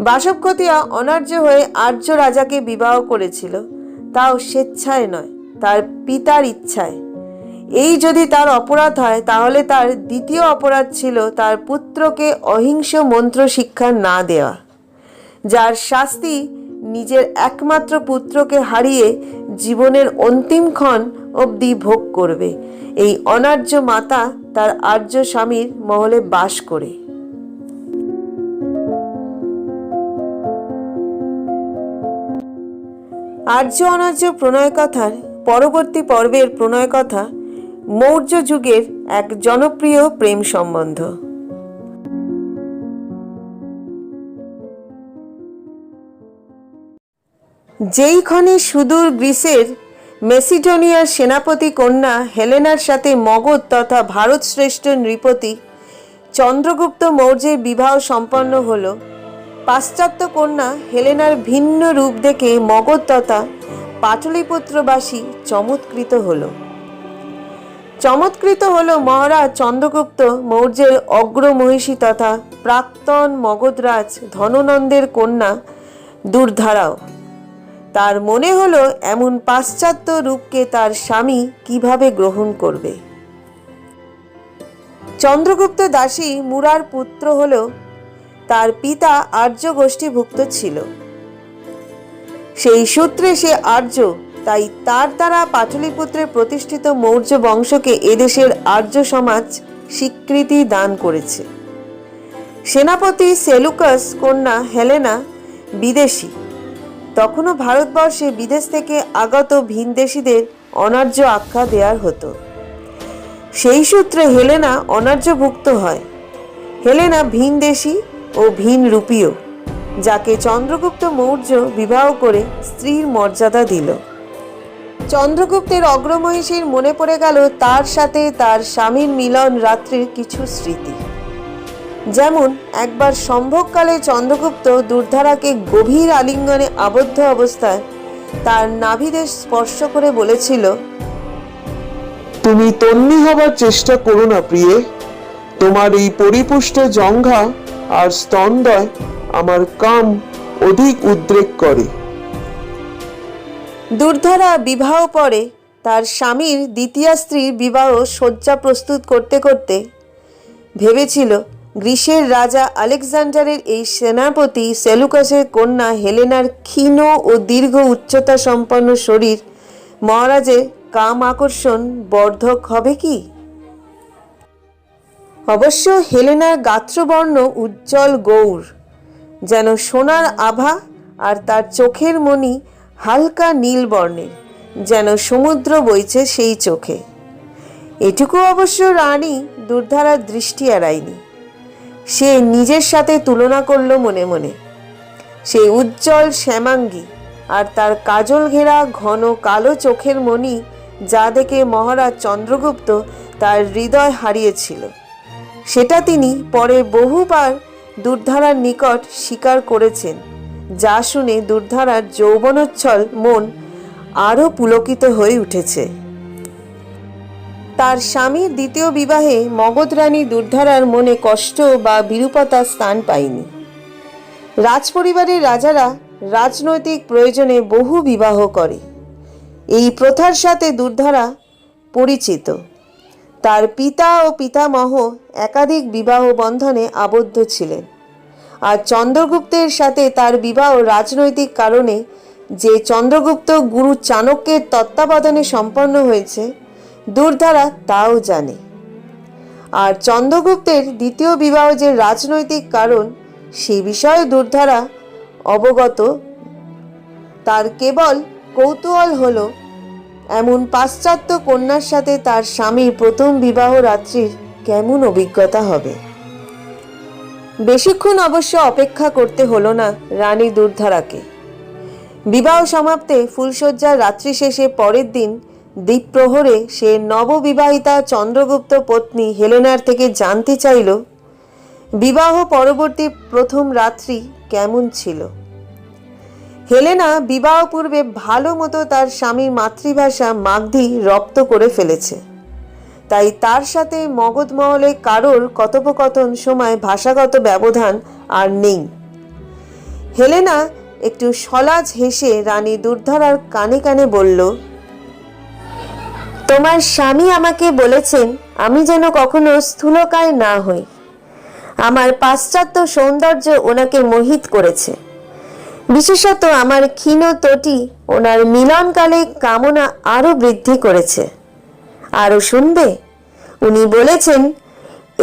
বাসবক্ষতিয়া অনার্য হয়ে আর্য রাজাকে বিবাহ করেছিল, তাও স্বেচ্ছায় নয়, তার পিতার ইচ্ছায়। এই যদি তার অপরাধ হয়, তাহলে তার দ্বিতীয় অপরাধ ছিল তার পুত্রকে অহিংস মন্ত্র শিক্ষা না দেওয়া, যার শাস্তি নিজের একমাত্র পুত্রকে হারিয়ে জীবনের অন্তিম ক্ষণ অবধি ভোগ করবে এই অনার্য মাতা তার আর্য স্বামীর মহলে বাস করে। আর্য অনার্য প্রণয় কথার পরবর্তী পর্বের প্রণয় কথা মৌর্য যুগের এক জনপ্রিয় প্রেম সম্বন্ধ। যেইখানে সুদূর গ্রিসের মেসিডোনিয়ার সেনাপতি কন্যা হেলেনার সাথে মগধ তথা ভারত শ্রেষ্ঠ নৃপতি চন্দ্রগুপ্ত মৌর্যের বিবাহ সম্পন্ন হল, পাশ্চাত্য কন্যা হেলেনার ভিন্ন রূপ দেখে মগধ তথা পাটলিপুত্রবাসী চমৎকৃত হল মহারাজ চন্দ্রগুপ্ত মৌর্যের অগ্রমহিষী তথা প্রাক্তন মগধরাজ ধননন্দের কন্যা দুর্ধারাও। তার মনে হলো এমন পাশ্চাত্য রূপকে তার স্বামী কিভাবে গ্রহণ করবে। চন্দ্রগুপ্ত দাসী মুরার পুত্র হলেও তার পিতা আর্য গোষ্ঠীভুক্ত ছিল, সেই সূত্রে সে আর্য, তাই তার দ্বারা পাটলিপুত্রের প্রতিষ্ঠিত মৌর্য বংশকে এদেশের আর্য সমাজ স্বীকৃতি দান করেছে। সেনাপতি সেলুকাস কন্যা হেলেনা বিদেশী, তখনও ভারতবর্ষে বিদেশ থেকে আগত ভিনদেশীদের অনার্য আখ্যা দেওয়ার হতো। সেই সূত্রে হেলেনা অনার্যভুক্ত হয়। হেলেনা ভিনদেশী ও ভিনরূপীয়, যাকে চন্দ্রগুপ্ত মৌর্য বিবাহ করে স্ত্রীর মর্যাদা দিল। চন্দ্রগুপ্তের অগ্রমহিষীর মনে পড়ে গেল তার সাথে তার স্বামীর মিলন রাত্রির কিছু স্মৃতি। যেমন একবার সম্ভোগকালে চন্দ্রগুপ্ত দুর্ধারাকে গভীর আলিঙ্গনে আবদ্ধ অবস্থায় তার নাভিদেশ স্পর্শ করে বলেছিল, তুমি তন্নি হবার চেষ্টা করো না প্রিয়ে, তোমার এই পরিপুষ্ট জঙ্ঘা আর স্তনদ্বয় আমার কাম অধিক উদ্রেক করে। দুর্ধারা বিবাহ পরে তার স্বামীর দ্বিতীয় স্ত্রীর বিবাহ শয্যা প্রস্তুত করতে করতে ভেবেছিল গ্রীসের রাজা আলেকজান্ডারের এই সেনাপতি সেলুকাসের কন্যা হেলেনার ক্ষীণ ও দীর্ঘ উচ্চতা সম্পন্ন শরীর মহারাজের কাম আকর্ষণ বর্ধক হবে কি? অবশ্য হেলেনার গাত্রবর্ণ উজ্জ্বল গৌর, যেন সোনার আভা, আর তার চোখের মণি হালকা নীল বর্ণের, যেন সমুদ্র বইছে সেই চোখে। এটুকু অবশ্য রানী দুর্ধারার দৃষ্টি এড়ায়নি। সে নিজের সাথে তুলনা করল মনে মনে। সেই উজ্জ্বল শ্যামাঙ্গী আর তার কাজল ঘেরা ঘন কালো চোখের মণি, যা দেখে মহারাজ চন্দ্রগুপ্ত তার হৃদয় হারিয়েছিল, সেটা তিনি পরে বহুবার দুর্ধারার নিকট স্বীকার করেছেন, যা শুনে দুর্ধারার যৌবনোচ্ছল মন আরও পুলকিত হয়ে উঠেছে। তার স্বামীর দ্বিতীয় বিবাহে মগধ রানী দুর্ধারার মনে কষ্ট বা বিরূপতা স্থান পায়নি। রাজপরিবারের রাজারা রাজনৈতিক প্রয়োজনে বহু বিবাহ করে। এই প্রথার সাথে দুর্ধারা পরিচিত। তার পিতা ও পিতামহ একাধিক বিবাহ বন্ধনে আবদ্ধ ছিলেন, আর চন্দ্রগুপ্তের সাথে তার বিবাহ রাজনৈতিক কারণে যে চন্দ্রগুপ্ত গুরু চাণক্যের তত্ত্বাবধানে সম্পন্ন হয়েছে, দুর্ধারা তাও জানে। আর চন্দ্রগুপ্তের দ্বিতীয় বিবাহ যে রাজনৈতিক কারণ, সে বিষয়ে দুর্ধারা অবগত। তার কেবল কৌতূহল হলো এমন পাশ্চাত্য কন্যার সাথে তার স্বামীর প্রথম বিবাহ রাত্রির কেমন অভিজ্ঞতা হবে। বেশিক্ষণ অবশ্য অপেক্ষা করতে হলো না রানী দুর্ধারাকে। বিবাহ সমাপ্তে ফুলশয্যার রাত্রি শেষে পরের দিন দ্বীপ্রহরে সে নববিবাহিতা চন্দ্রগুপ্ত পত্নী হেলেনার থেকে জানতে চাইল বিবাহ পরবর্তী প্রথম রাত্রি কেমন ছিল। হেলেনা বিবাহ পূর্বে ভালো মতো তার স্বামীর মাতৃভাষা মাগধী রপ্ত করে ফেলেছে, তাই তার সাথে মগধ মহলে কারোর কথোপকথন সময় ভাষাগত ব্যবধান আর নেই। হেলেনা একটু সলাজ হেসে রানী দুর্ধারার কানে কানে বলল, তোমার স্বামী আমাকে বলেছেন আমি যেন কখনো স্থূলকায় না হই। আমার পাশ্চাত্য সৌন্দর্য ওনাকে মোহিত করেছে। বিশেষত আমার ক্ষীণ তটি ওনার মিলনকালে কামনা আরো বৃদ্ধি করেছে। আরো শুনবে, উনি বলেছেন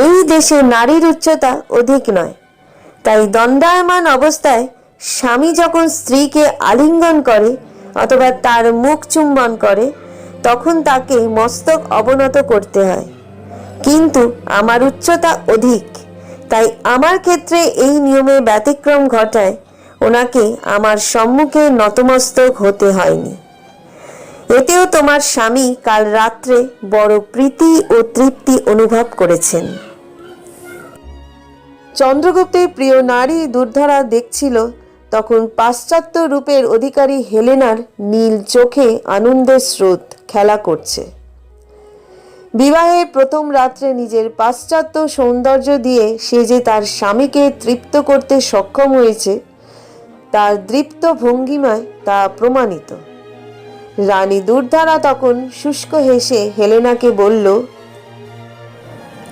এই দেশে নারীর উচ্চতা অধিক নয়, তাই দণ্ডায়মান অবস্থায় স্বামী যখন স্ত্রীকে আলিঙ্গন করে অথবা তার মুখ চুম্বন করে, তখন তাকে মস্তক অবনত করতে হয়। কিন্তু আমার উচ্চতা অধিক, তাই আমার ক্ষেত্রে এই নিয়মে ব্যতিক্রম ঘটায় ওনাকে আমার সম্মুখে নতমস্তক হতে হয়নি। এতেও তোমার স্বামী কাল রাত্রে বড় প্রীতি ও তৃপ্তি অনুভব করেছেন। চন্দ্রগুপ্তের প্রিয় নারী দুর্ধারা দেখছিল তখন পাশ্চাত্য রূপের অধিকারী হেলেনার নীল চোখে আনন্দের স্রোত খেলা করছে। বিবাহের প্রথম রাত্রে নিজের পাশ্চাত্য সৌন্দর্য দিয়ে সে যে তার স্বামীকে তৃপ্ত করতে সক্ষম হয়েছে, তার দৃপ্ত ভঙ্গিমায় তা প্রমাণিত। রানী দুর্ধারা তখন শুষ্ক হেসে হেলেনাকে বলল,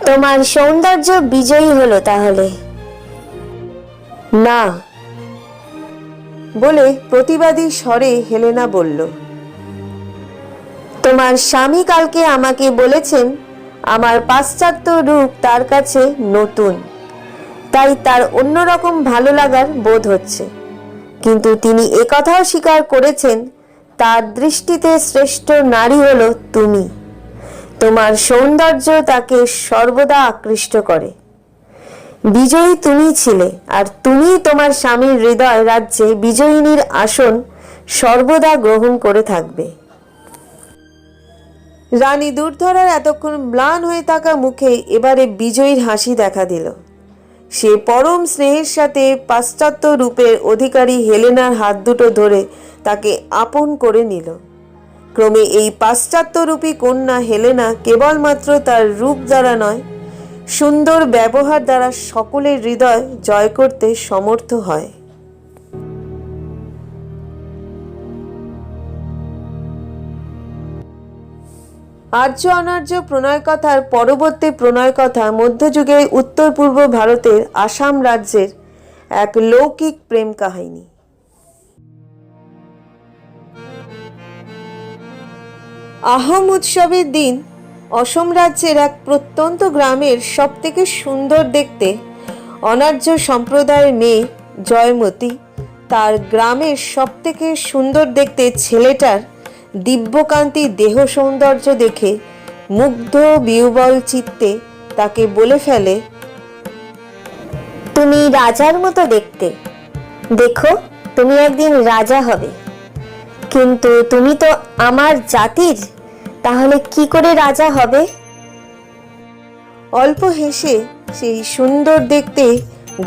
তোমার সৌন্দর্য বিজয়ী হলো তাহলে? না, বলে প্রতিবাদী স্বরে হেলেনা বলল, তোমার স্বামী কালকে আমাকে বলেছেন আমার পাশ্চাত্য রূপ তার কাছে নতুন, তাই তার অন্যরকম ভালো লাগার বোধ হচ্ছে। কিন্তু তিনি একথাও স্বীকার করেছেন তার দৃষ্টিতে শ্রেষ্ঠ নারী হলো তুমি। তোমার সৌন্দর্য তাকে সর্বদা আকৃষ্ট করে। বিজয়ী তুমি ছিলে, আর তুমি তোমার স্বামীর হৃদয় রাজ্যে বিজয়িনীর আসন সর্বদা গ্রহণ করে থাকবে। রানী দুর্ধারার এতক্ষণ ম্লান হয়ে থাকা মুখে এবারে বিজয়ীর হাসি দেখা দিল। সে পরম স্নেহের সাথে পাশ্চাত্য রূপের অধিকারী হেলেনার হাত দুটো ধরে তাকে আপন করে নিল। ক্রমে এই পাশ্চাত্যরূপী কন্যা হেলেনা কেবলমাত্র তার রূপ দ্বারা নয়, সুন্দর ব্যবহার দ্বারা সকলের হৃদয় জয় করতে সমর্থ হয়। আর্য অনার্য প্রণয় কথার পরবর্তী প্রণয় কথা মধ্যযুগের উত্তর পূর্ব ভারতের আসাম রাজ্যের এক লৌকিক প্রেম কাহিনী। আহোম উৎসবের দিন অসম রাজ্যের এক প্রত্যন্ত গ্রামের সবথেকে সুন্দর দেখতে অনার্য সম্প্রদায়ের মেয়ে জয়মতী তার গ্রামের সবথেকে সুন্দর দেখতে ছেলেটার দিব্যকান্তি দেহ সৌন্দর্য দেখে মুগ্ধ বিহ্বল চিত্তে তাকে বলে ফেলে, তুমি রাজার মতো দেখতে, দেখো তুমি একদিন রাজা হবে। কিন্তু তুমি তো আমার জাতির, তাহলে কি করে রাজা হবে? অল্প হেসে সেই সুন্দর দেখতে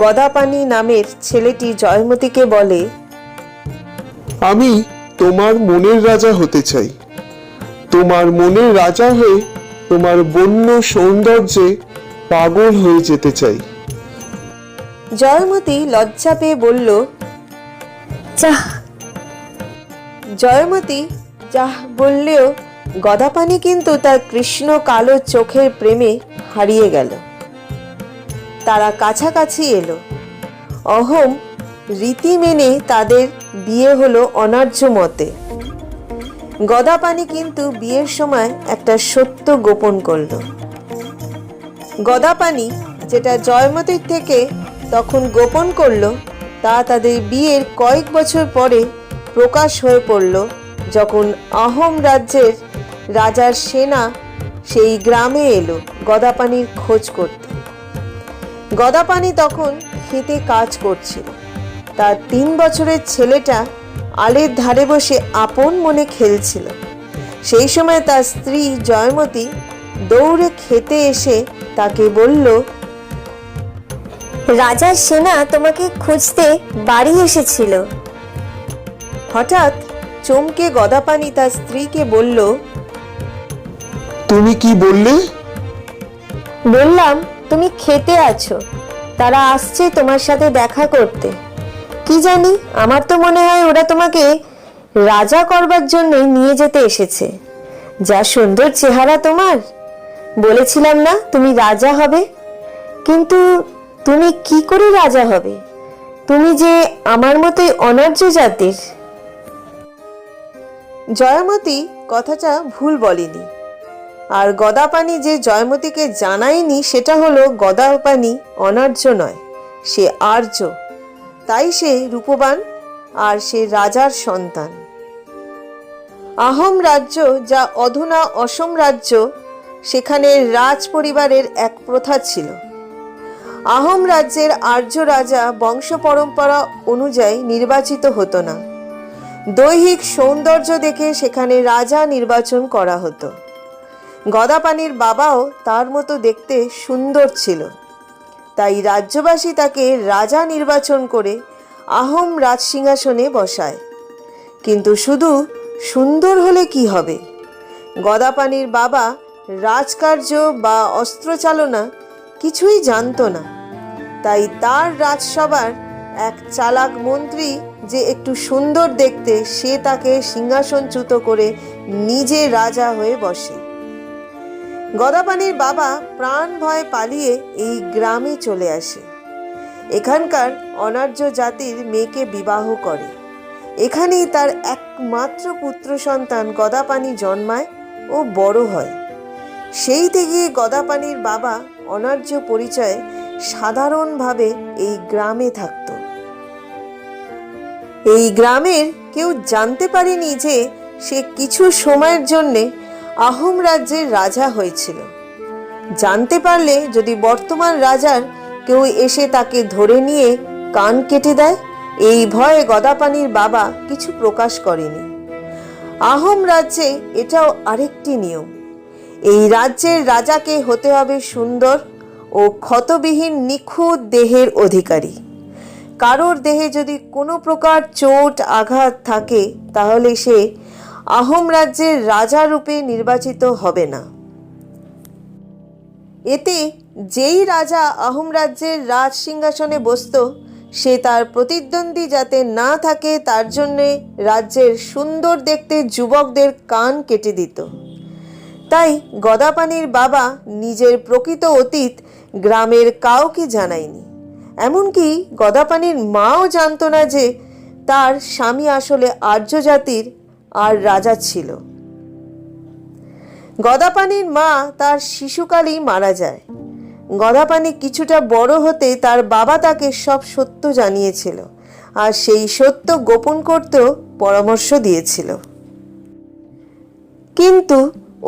গদাপানি নামের ছেলেটি জয়মতীকে বলে, আমি তোমার মনের রাজা হতে চাই। তোমার মনের রাজা হয়ে তোমার বন্য সৌন্দর্যে পাগল হয়ে যেতে চাই। জয়মতী লজ্জা পেয়ে বলল, চাহ। জয়মতী যাহ বললেও গদাপানি কিন্তু তার কৃষ্ণ কালো চোখের প্রেমে হারিয়ে গেল। তারা কাছাকাছি এলো। অহম রীতি মেনে তাদের বিয়ে হলো অনার্য মতে। গদাপানি কিন্তু বিয়ের সময় একটা সত্য গোপন করল। গদাপানি যেটা জয়মতীর থেকে তখন গোপন করলো, তা তাদের বিয়ের কয়েক বছর পরে প্রকাশ হয়ে পড়ল, যখন আহোম রাজ্যের রাজার সেনা সেই গ্রামে এলো গদাপানির খোঁজ করতে। গদাপানি তখন খেতে কাজ করছিল। তার 3 বছরের ছেলেটা আলের ধারে বসে আপন মনে খেলছিল। সেই সময় তার স্ত্রী জয়মতী দৌড়ে খেতে এসে তাকে বলল, রাজার সেনা তোমাকে খুঁজতে বাড়ি এসেছিল। হঠাৎ চমকে গদাপানি তার স্ত্রীকে বলল, তুমি কি বললে? বললাম তুমি খেতে আছো, তারা আসছে তোমার সাথে দেখা করতে। কি জানি, আমার তো মনে হয় ওরা তোমাকে রাজা করবার জন্যই নিয়ে যেতে এসেছে। যা সুন্দর চেহারা তোমার, বলেছিলাম না তুমি রাজা হবে। কিন্তু তুমি কি করে রাজা হবে? তুমি যে আমার মতোই অনার্য জাতির। জয়মতী কথাটা ভুল বলেনি। আর গদাপানি যে জয়মতীকে জানায়নি সেটা হলো গদাপানি অনার্য নয়, সে আর্য। তাই সে রূপবান আর সে রাজার সন্তান। আহোম রাজ্য যা অধুনা অসম রাজ্য, সেখানে রাজ পরিবারের এক প্রথা ছিল। আহোম রাজ্যের আর্য রাজা বংশ পরম্পরা অনুযায়ী নির্বাচিত হতো না। দৈহিক সৌন্দর্য দেখে সেখানে রাজা নির্বাচন করা হতো। গদাপানির বাবাও তার মতো দেখতে সুন্দর ছিল, তাই রাজ্যবাসী তাকে রাজা নির্বাচন করে আহোম রাজসিংহাসনে বসায়। কিন্তু শুধু সুন্দর হলে কি হবে? গদাপানির বাবা রাজকার্য বা অস্ত্রচালনা কিছুই জানতো না। তাই তার রাজসভার এক চালাক মন্ত্রী যে একটু সুন্দর দেখতে, সে তাকে সিংহাসনচ্যুত করে নিজে রাজা হয়ে বসে। গদাপানির বাবা প্রাণ ভয় পালিয়ে এই গ্রামে চলে আসে। এখানকার অনার্য জাতির মেয়েকে বিবাহ করে। এখানেই তার একমাত্র পুত্র সন্তান গদাপানি জন্মায় ও বড় হয়। সেই থেকে গদাপানির বাবা অনার্য পরিচয়ে সাধারণভাবে এই গ্রামে থাকত। এই গ্রামের কেউ জানতে পারেনি যে সে কিছু সময়ের জন্যে আহোম রাজ্যের রাজা হয়েছিল। জানতে পারলে যদি বর্তমান রাজার কেউ এসে তাকে ধরে নিয়ে কান কেটে দেয়, এই ভয়ে গদাপানির বাবা কিছু প্রকাশ করেনি। আহোম রাজ্যে এটাও আরেকটি নিয়ম। এই রাজ্যের রাজাকে হতে হবে সুন্দর ও ক্ষতবিহীন নিখুঁত দেহের অধিকারী। কারোর দেহে যদি কোনো প্রকার চোট আঘাত থাকে, তাহলে সে আহোম রাজ্যের রাজা রূপে নির্বাচিত হবে না। এতে যেই রাজা আহোম রাজ্যের রাজ সিংহাসনে বসত, সে তার প্রতিদ্বন্দ্বী যাতে না থাকে তার জন্যে রাজ্যের সুন্দর দেখতে যুবকদের কান কেটে দিত। তাই গদাপানির বাবা নিজের প্রকৃত অতীত গ্রামের কাউকে জানায়নি। এমনকি গদাপানির মাও জানতো না যে তার স্বামী আসলে আর্য জাতির আর রাজা ছিল। গদাপানির মা তার শিশুকালেই মারা যায়। গদাপানি কিছুটা বড় হতে তার বাবা তাকে সব সত্য জানিয়েছিল আর সেই সত্য গোপন করতেও পরামর্শ দিয়েছিল। কিন্তু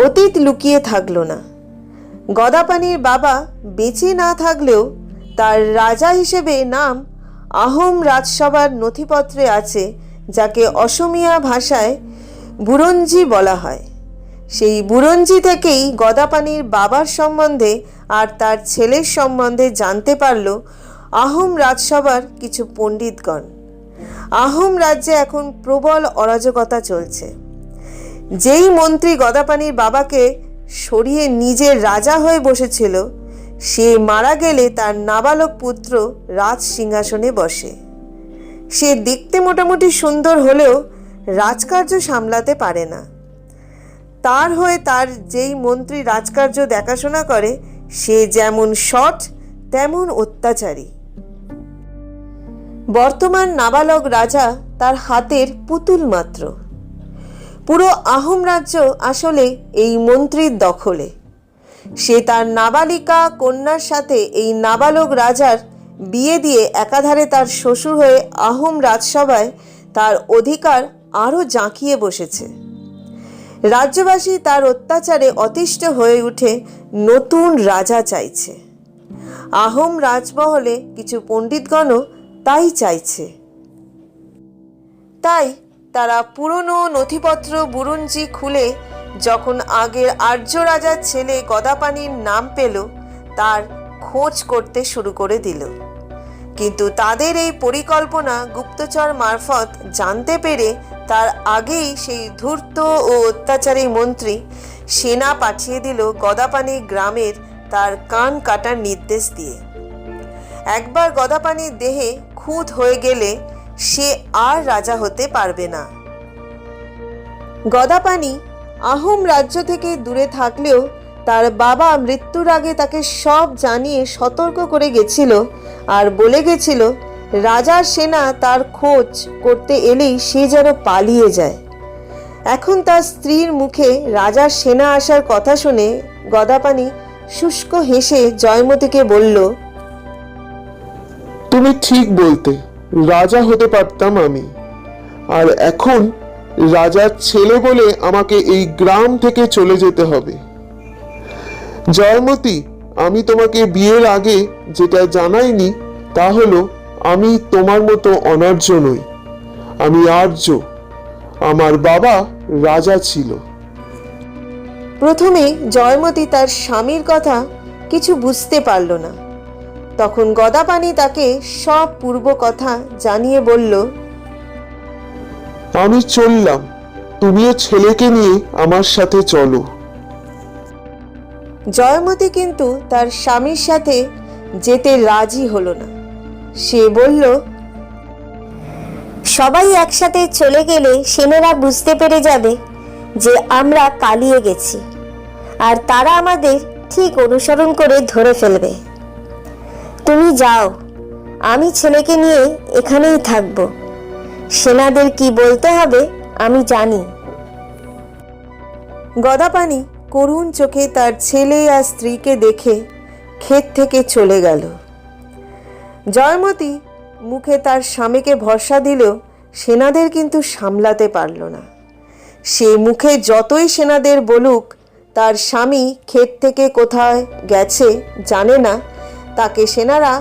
অতীত লুকিয়ে থাকলো না। গদাপাণির বাবা বেঁচে না থাকলেও তার রাজা হিসেবে নাম আহোম রাজসভার নথিপত্রে আছে, যাকে অসমীয়া ভাষায় বুরঞ্জি বলা হয়। সেই বুরঞ্জি থেকেই গদাপাণির বাবার সম্বন্ধে আর তার ছেলের সম্বন্ধে জানতে পারল আহোম রাজসভার কিছু পণ্ডিতগণ। আহোম রাজ্যে এখন প্রবল অরাজকতা চলছে। যেই মন্ত্রী গদাপাণির বাবাকে সরিয়ে নিজে রাজা হয়ে বসেছিল, সে মারা গেলে তার নাবালক পুত্র রাজ সিংহাসনে বসে। সে দেখতে মোটামুটি সুন্দর হলেও রাজকার্য সামলাতে পারে না। তার হয়ে তার যেই মন্ত্রী রাজকার্য দেখাশোনা করে, সে যেমন সৎ তেমন অত্যাচারী। বর্তমান নাবালক রাজা তার হাতের পুতুল মাত্র। পুরো আহোম রাজ্য আসলে এই মন্ত্রীর দখলে। সে তার নাবালিকা কন্যার সাথে এই নাবালক রাজার বিয়ে দিয়ে একাধারে তার শ্বশুর হয়ে আহোম রাজসভায় তার অধিকার আরও জাঁকিয়ে বসেছে। রাজ্যবাসী তার অত্যাচারে অতিষ্ঠ হয়ে উঠে নতুন রাজা চাইছে। আহোম রাজমহলে কিছু পণ্ডিতগণও তাই চাইছে। তাই তারা পুরনো নথিপত্র বুরঞ্জি খুলে যখন আগের আর্য রাজার ছেলে গদাপাণির নাম পেল, তার খোঁজ করতে শুরু করে দিল। কিন্তু তাদের এই পরিকল্পনা গুপ্তচর মারফত জানতে পেরে তার আগেই সেই ধূর্ত ও অত্যাচারী মন্ত্রী সেনা পাঠিয়ে দিল গদাপাণি গ্রামের তার কান কাটার নির্দেশ দিয়ে। একবার গদাপাণির দেহে খুঁত হয়ে গেলে সে আর রাজা হতে পারবে না। গদাপাণি আহোম রাজ্য থেকে দূরে থাকলেও তার বাবা মৃত্যুর আগে তাকে সব জানিয়ে সতর্ক করে গেছিল আর বলে গেছিল রাজার সেনা তার খোঁজ করতে এলেই সে যেন পালিয়ে যায়। এখন তার স্ত্রীর মুখে রাজার সেনা আসার কথা শুনে গদাপাণি শুষ্ক হেসে জয়মতীকে বলল, তুমি ঠিক বলতে, রাজা হতে পারতাম আমি। আর এখন রাজার ছেলে বলে আমাকে এই গ্রাম থেকে চলে যেতে হবে। জয়মতী, আমি তোমাকে বিয়ের আগে যেটা জানাইনি তা হলো আমি তোমার মতো অনার্য নই, আমি আর্য। আমার বাবা রাজা ছিল। প্রথমে জয়মতী তার স্বামীর কথা কিছু বুঝতে পারল না। তখন গদাপাণি তাকে সব পূর্ব কথা জানিয়ে বলল, আমি চললাম, তুমিও ছেলেকে নিয়ে আমার সাথে চলো। জয়মতী কিন্তু তার স্বামীর সাথে যেতে রাজি হলো না। সে বলল, সবাই একসাথে চলে গেলে সেনারা বুঝতে পেরে যাবে যে আমরা পালিয়ে গেছি, আর তারা আমাদের ঠিক অনুসরণ করে ধরে ফেলবে। তুমি যাও, আমি ছেলেকে নিয়ে এখানেই থাকবো। সেনাদের কি বলতে হবে আমি জানি। গদাপাণি করুণ চোখে তার ছেলে আর স্ত্রীকে দেখে ক্ষেত থেকে চলে গেল। জয়মতী মুখে তার স্বামীকে ভরসা দিলেও সেনাদের কিন্তু সামলাতে পারল না। সে মুখে যতই সেনাদের বলুক তার স্বামী ক্ষেত থেকে কোথায় গেছে জানে না, তাকে সেনারা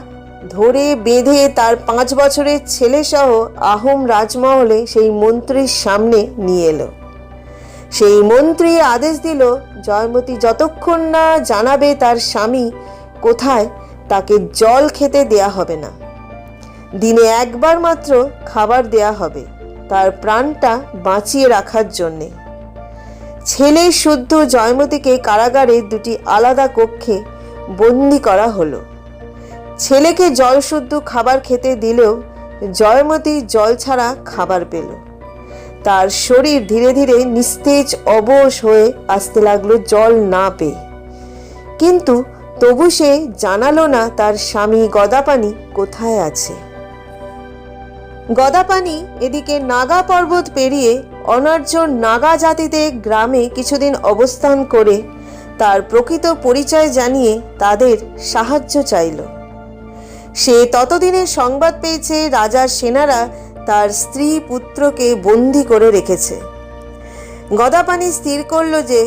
ধরে বেঁধে তার 5 বছরের ছেলেসহ আহোম রাজমহলে সেই মন্ত্রীর সামনে নিয়ে এলো। সেই মন্ত্রী আদেশ দিল, জয়মতী যতক্ষণ না জানাবে তার স্বামী কোথায়, তাকে জল খেতে দেয়া হবে না। দিনে একবার মাত্র খাবার দেয়া হবে, তার প্রাণটা বাঁচিয়ে রাখার জন্যে। ছেলে শুদ্ধ জয়মতীকে কারাগারে 2টি আলাদা কক্ষে বন্দি করা হলো। ছেলেকে জল শুদ্ধ খাবার খেতে দিলেও জয়মতী জল ছাড়া খাবার পেল। তার শরীর ধীরে ধীরে নিস্তেজ অবশ হয়ে আসতে লাগলো জল না পেয়ে। কিন্তু তবু সে জানালো না তার স্বামী গদাপাণি কোথায় আছে। গদাপাণি এদিকে নাগা পর্বত পেরিয়ে অনার্য নাগা জাতিদের গ্রামে কিছুদিন অবস্থান করে তার প্রকৃত পরিচয় জানিয়ে তাদের সাহায্য চাইল। সে ততদিনে সংবাদ পেয়েছে রাজার সেনারা তার স্ত্রী পুত্রকে বন্দি করে রেখেছে। গদাপাণি স্থির করল যে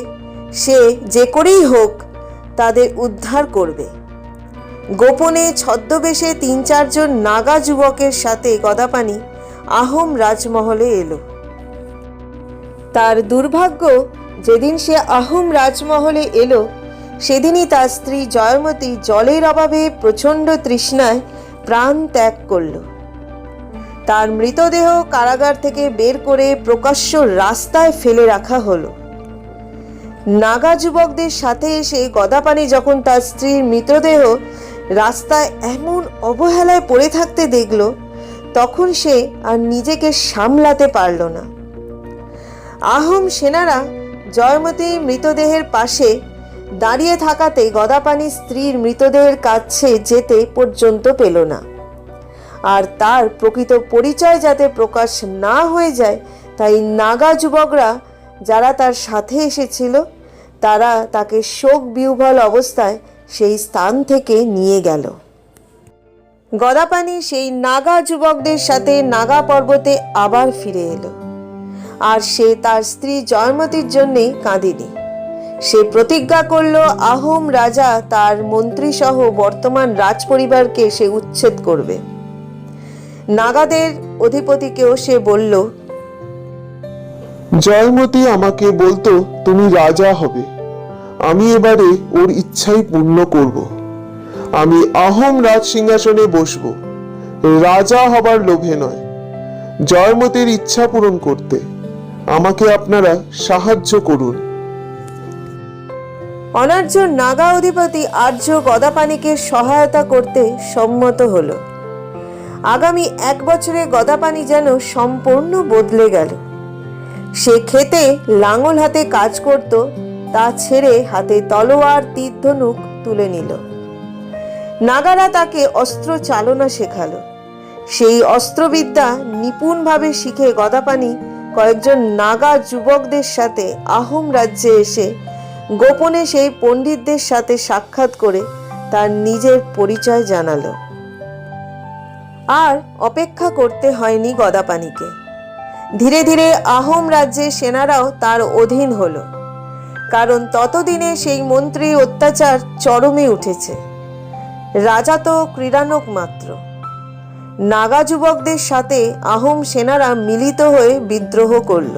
সে যে করেই হোক তাদের উদ্ধার করবে। গোপনে ছদ্মবেশে ৩-৪ জন নাগা যুবকের সাথে গদাপাণি আহোম রাজমহলে এলো। তার দুর্ভাগ্য, যেদিন সে আহোম রাজমহলে এলো সেদিনই তার স্ত্রী জয়মতী জলের অভাবে প্রচণ্ড তৃষ্ণায় প্রাণ ত্যাগ করল। তার মৃতদেহ কারাগার থেকে বের করে প্রকাশ্য রাস্তায় ফেলে রাখা হলো। নাগা যুবকদের সাথে এসে গদাপাণি যখন তার স্ত্রীর মৃতদেহ রাস্তায় এমন অবহেলায় পড়ে থাকতে দেখল, তখন সে আর নিজেকে সামলাতে পারল না। আহোম সেনারা জয়মতীর মৃতদেহের পাশে দাঁড়িয়ে থাকাতে গদাপাণি স্ত্রীর মৃতদেহের কাছে যেতে পর্যন্ত পেল না। আর তার প্রকৃত পরিচয় যাতে প্রকাশ না হয়ে যায়, তাই নাগা যুবকরা যারা তার সাথে এসেছিল তারা তাকে শোক বিহ্বল অবস্থায় সেই স্থান থেকে নিয়ে গেল। গদাপাণি সেই নাগা যুবকদের সাথে নাগা পর্বতে আবার ফিরে এলো। আর সে তার স্ত্রী জয়মতীর জন্যে কাঁদেনি। সে প্রতিজ্ঞা করল আহোম রাজা তার মন্ত্রী সহ বর্তমান রাজপরিবারকে সে উচ্ছেদ করবে। নাগাদের অধিপতিকেও সে বলল, জয়মতী আমাকে বলতো তুমি রাজা হবে, আমি এবারে ওর ইচ্ছাই পূর্ণ করব। আমি আহোম রাজ সিংহাসনে বসবো, রাজা হবার লোভে নয়, জয়মতীর ইচ্ছা পূরণ করতে। আমাকে আপনারা সাহায্য করুন। অনার্য নাগা অধিপতি আর্য গদাপাণিকে সহায়তা করতে সম্মত হলো। আগামী 1 বছরে গদাপাণি যেন সম্পূর্ণ বদলে গেল। সে খেতে লাঙল হাতে কাজ করত, তা ছেড়ে হাতে তলোয়ার তীর ধনুক তুলে নিল। নাগারা তাকে অস্ত্র চালনা শেখালো। সেই অস্ত্রবিদ্যা নিপুণভাবে শিখে গদাপাণি কয়েকজন নাগা যুবকদের সাথে আহোম রাজ্যে এসে গোপনে সেই পণ্ডিতদের সাথে সাক্ষাৎ করে তার নিজের পরিচয় জানালো। আর অপেক্ষা করতে হয়নি গদাপাণিকে। ধীরে ধীরে আহোম রাজ্যের সেনারাও তার অধীন হলো, কারণ ততদিনে সেই মন্ত্রীর অত্যাচার চরমে উঠেছে। রাজা তো ক্রীড়ানক মাত্র। নাগা যুবকদের সাথে আহোম সেনারা মিলিত হয়ে বিদ্রোহ করল।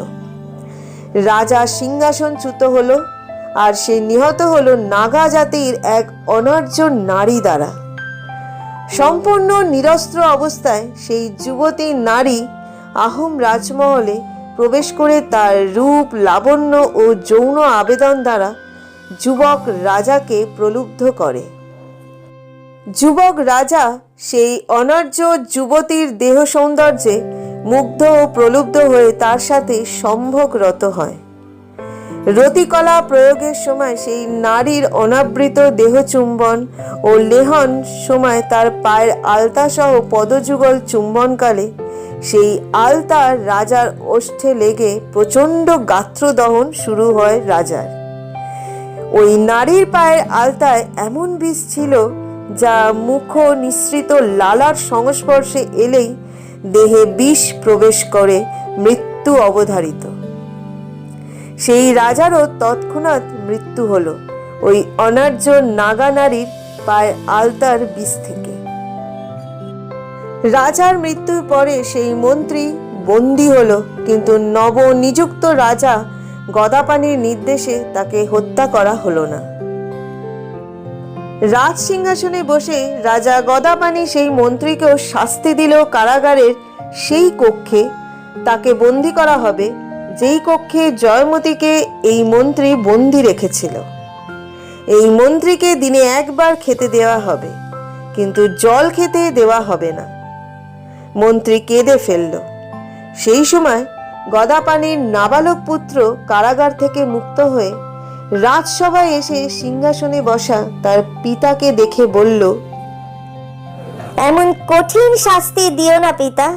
রাজা সিংহাসনচ্যুত হলো, আর সে নিহত হলো নাগা জাতির এক অনার্য নারী দ্বারা। সম্পূর্ণ নিরস্ত্র অবস্থায় সেই যুবতী নারী আহোম রাজমহলে প্রবেশ করে তার রূপ, লাবণ্য ও যৌন আবেদন দ্বারা যুবক রাজাকে প্রলুব্ধ করে। যুবক রাজা সেই অনার্য যুবতীর দেহ সৌন্দর্যে মুগ্ধ ও প্রলুব্ধ হয়ে তার সাথে সম্ভোগরত হয়। রতিকলা প্রয়োগের সময় সেই নারীর অনাবৃত দেহ চুম্বন ও লেহন সময় তার পায়ের আলতা সহ পদযুগল চুম্বনকালে সেই আলতা রাজার ওষ্ঠে লেগে প্রচণ্ড গাত্রদহন শুরু হয় রাজার। ওই নারীর পায়ের আলতায় এমন বিষ ছিল যা মুখ নিঃসৃত লালার সংস্পর্শে এলেই দেহে বিষ প্রবেশ করে মৃত্যু অবধারিত। সেই রাজারও তৎক্ষণাৎ মৃত্যু হলো ওই অনার্য নাগা নারীর পায়ের আলতার বিষ থেকে। রাজার মৃত্যুর পরে সেই মন্ত্রী বন্দী হলো, কিন্তু নবনিযুক্ত রাজা গদাপাণির নির্দেশে তাকে হত্যা করা হলো না। রাজ সিংহাসনে বসে রাজা গদাপাণি সেই মন্ত্রীকেও শাস্তি দিল কারাগারের সেই কক্ষে তাকে বন্দী করা হবে, যেই কক্ষে জয়মতীকে এই মন্ত্রী বন্দী রেখেছিল। এই মন্ত্রীকে দিনে 1 বার খেতে দেওয়া হবে, কিন্তু জল খেতে দেওয়া হবে না। মন্ত্রী কেঁদে ফেলল। সেই সময় গদাপাণির নাবালক পুত্র কারাগার থেকে মুক্ত হয়ে রাজসভায় এসে সিংহাসনে বসা তার পিতাকে দেখে বলল, এমন কঠিন শাস্তি দিও না পিতা।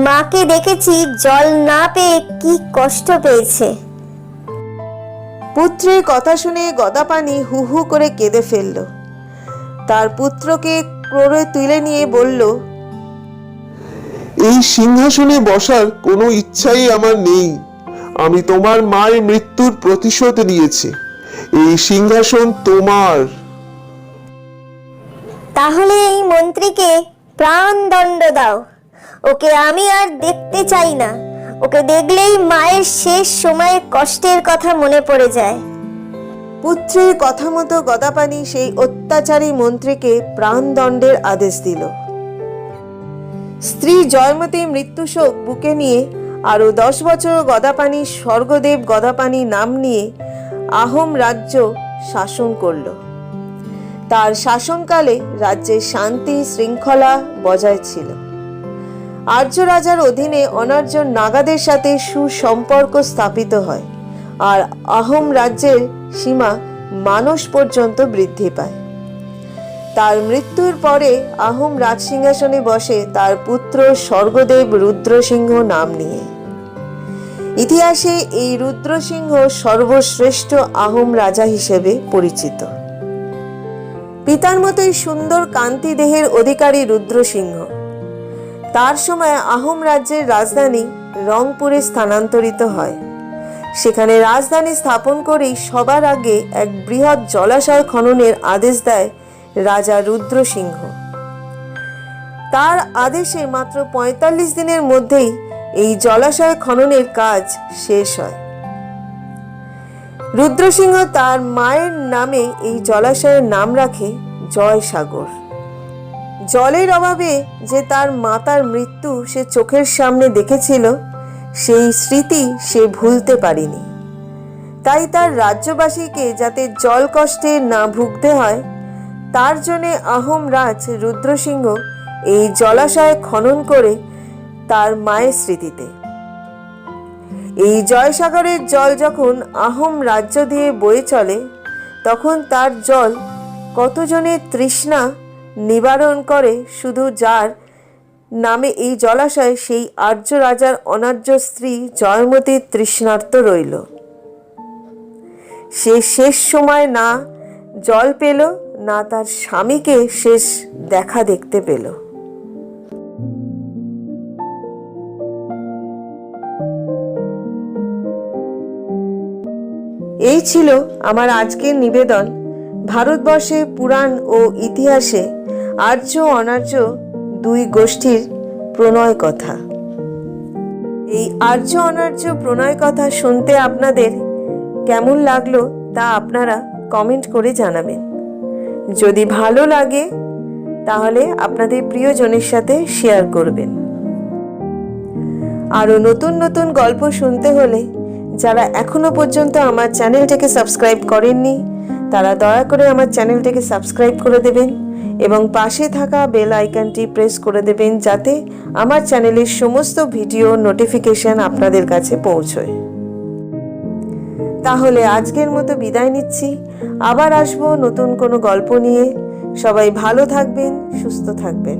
মাকে দেখেছি জল না পেয়ে কি কষ্ট পেয়েছে। পুত্রের কথা শুনে গদাপাণি হু হু করে কেঁদে ফেলল। তার পুত্রকে কোলে তুলে নিয়ে বলল, এই সিংহাসনে বসার কোনো ইচ্ছাই আমার নেই। আমি তোমার মায়ের মৃত্যুর প্রতিশোধ নিয়েছি। এই সিংহাসন তোমার। তাহলে এই মন্ত্রীকে প্রাণদণ্ড দাও। ওকে আমি আর দেখতে চাই না। ওকে দেখলেই মায়ের শেষ সময়ে কষ্টের কথা মনে পড়ে যায়। পুত্রের কথা মতো গদাপাণি সেই অত্যাচারী মন্ত্রীকে প্রাণদণ্ডের আদেশ দিল। স্ত্রী জয়মতীর মৃত্যুশোক বুকে নিয়ে আরো 10 বছর গদাপাণি স্বর্গদেব গদাপাণি নাম নিয়ে আহোম রাজ্য শাসন করল। তার শাসনকালে রাজ্যে শান্তি শৃঙ্খলা বজায় ছিল। আর্য রাজার অধীনে অনার্য নাগাদের সাথে সুসম্পর্ক স্থাপিত হয় আর আহোম রাজ্যের সীমা মানস পর্যন্ত বৃদ্ধি পায়। তার মৃত্যুর পরে আহোম রাজসিংহাসনে বসে তার পুত্র স্বর্গদেব রুদ্রসিংহ নাম নিয়ে। ইতিহাসে এই রুদ্রসিংহ সর্বশ্রেষ্ঠ আহোম রাজা হিসেবে পরিচিত। পিতার মতোই সুন্দর কান্তি দেহের অধিকারী রুদ্রসিংহ তার সময় আহোম রাজ্যের রাজধানী রংপুরে স্থানান্তরিত হয়। সেখানে রাজধানী স্থাপন করেই সবার আগে এক বৃহৎ জলাশয় খননের আদেশ দেয় রাজা রুদ্রসিংহ। তার আদেশে মাত্র 45 দিনের মধ্যেই এই জলাশয় খননের কাজ শেষ হয়। রুদ্রসিংহ তার মায়ের নামে এই জলাশয়ের নাম রাখে জয়সাগর। জলের অভাবে যে তার মাতার মৃত্যু সে চোখের সামনে দেখেছিল, সেই স্মৃতি সে ভুলতে পারেনি। তাই তার রাজ্যবাসীকে যাতে জল কষ্টে না ভুগতে হয়, তার জন্য আহোম রাজ রুদ্রসিংহ এই জলাশয় খনন করে তার মায়ের স্মৃতিতে। এই জয়সাগরের জল যখন আহোম রাজ্য দিয়ে বয়ে চলে, তখন তার জল কতজনের তৃষ্ণা নিবারণ করে, শুধু যার নামে এই জলাশয় সেই আর্য রাজার অনার্য স্ত্রী জয়মতীর তৃষ্ণার্ত রইল। সে শেষ সময় না জল পেল, না তার স্বামীকে শেষ দেখা দেখতে পেল। এই ছিল আমার আজকের নিবেদন। ভারতবর্ষে পুরাণ ও ইতিহাসে আর্য অনার্য দুই গোষ্ঠীর প্রণয় কথা। এই আর্য অনার্য প্রণয় কথা শুনতে আপনাদের কেমন লাগলো তা আপনারা কমেন্ট করে জানাবেন। যদি ভালো লাগে তাহলে আপনাদের প্রিয়জনের সাথে শেয়ার করবেন। আরো নতুন নতুন গল্প শুনতে হলে যারা এখনো পর্যন্ত আমার চ্যানেলটাকে সাবস্ক্রাইব করেননি, তারা দয়া করে আমার চ্যানেলটাকে সাবস্ক্রাইব করে দেবেন এবং পাশে থাকা বেল আইকনটি প্রেস করে দেবেন, যাতে আমার চ্যানেলের সমস্ত ভিডিও নোটিফিকেশন আপনাদের কাছে পৌঁছয়। তাহলে আজকের মতো বিদায় নিচ্ছি। আবার আসবো নতুন কোনো গল্প নিয়ে। সবাই ভালো থাকবেন, সুস্থ থাকবেন।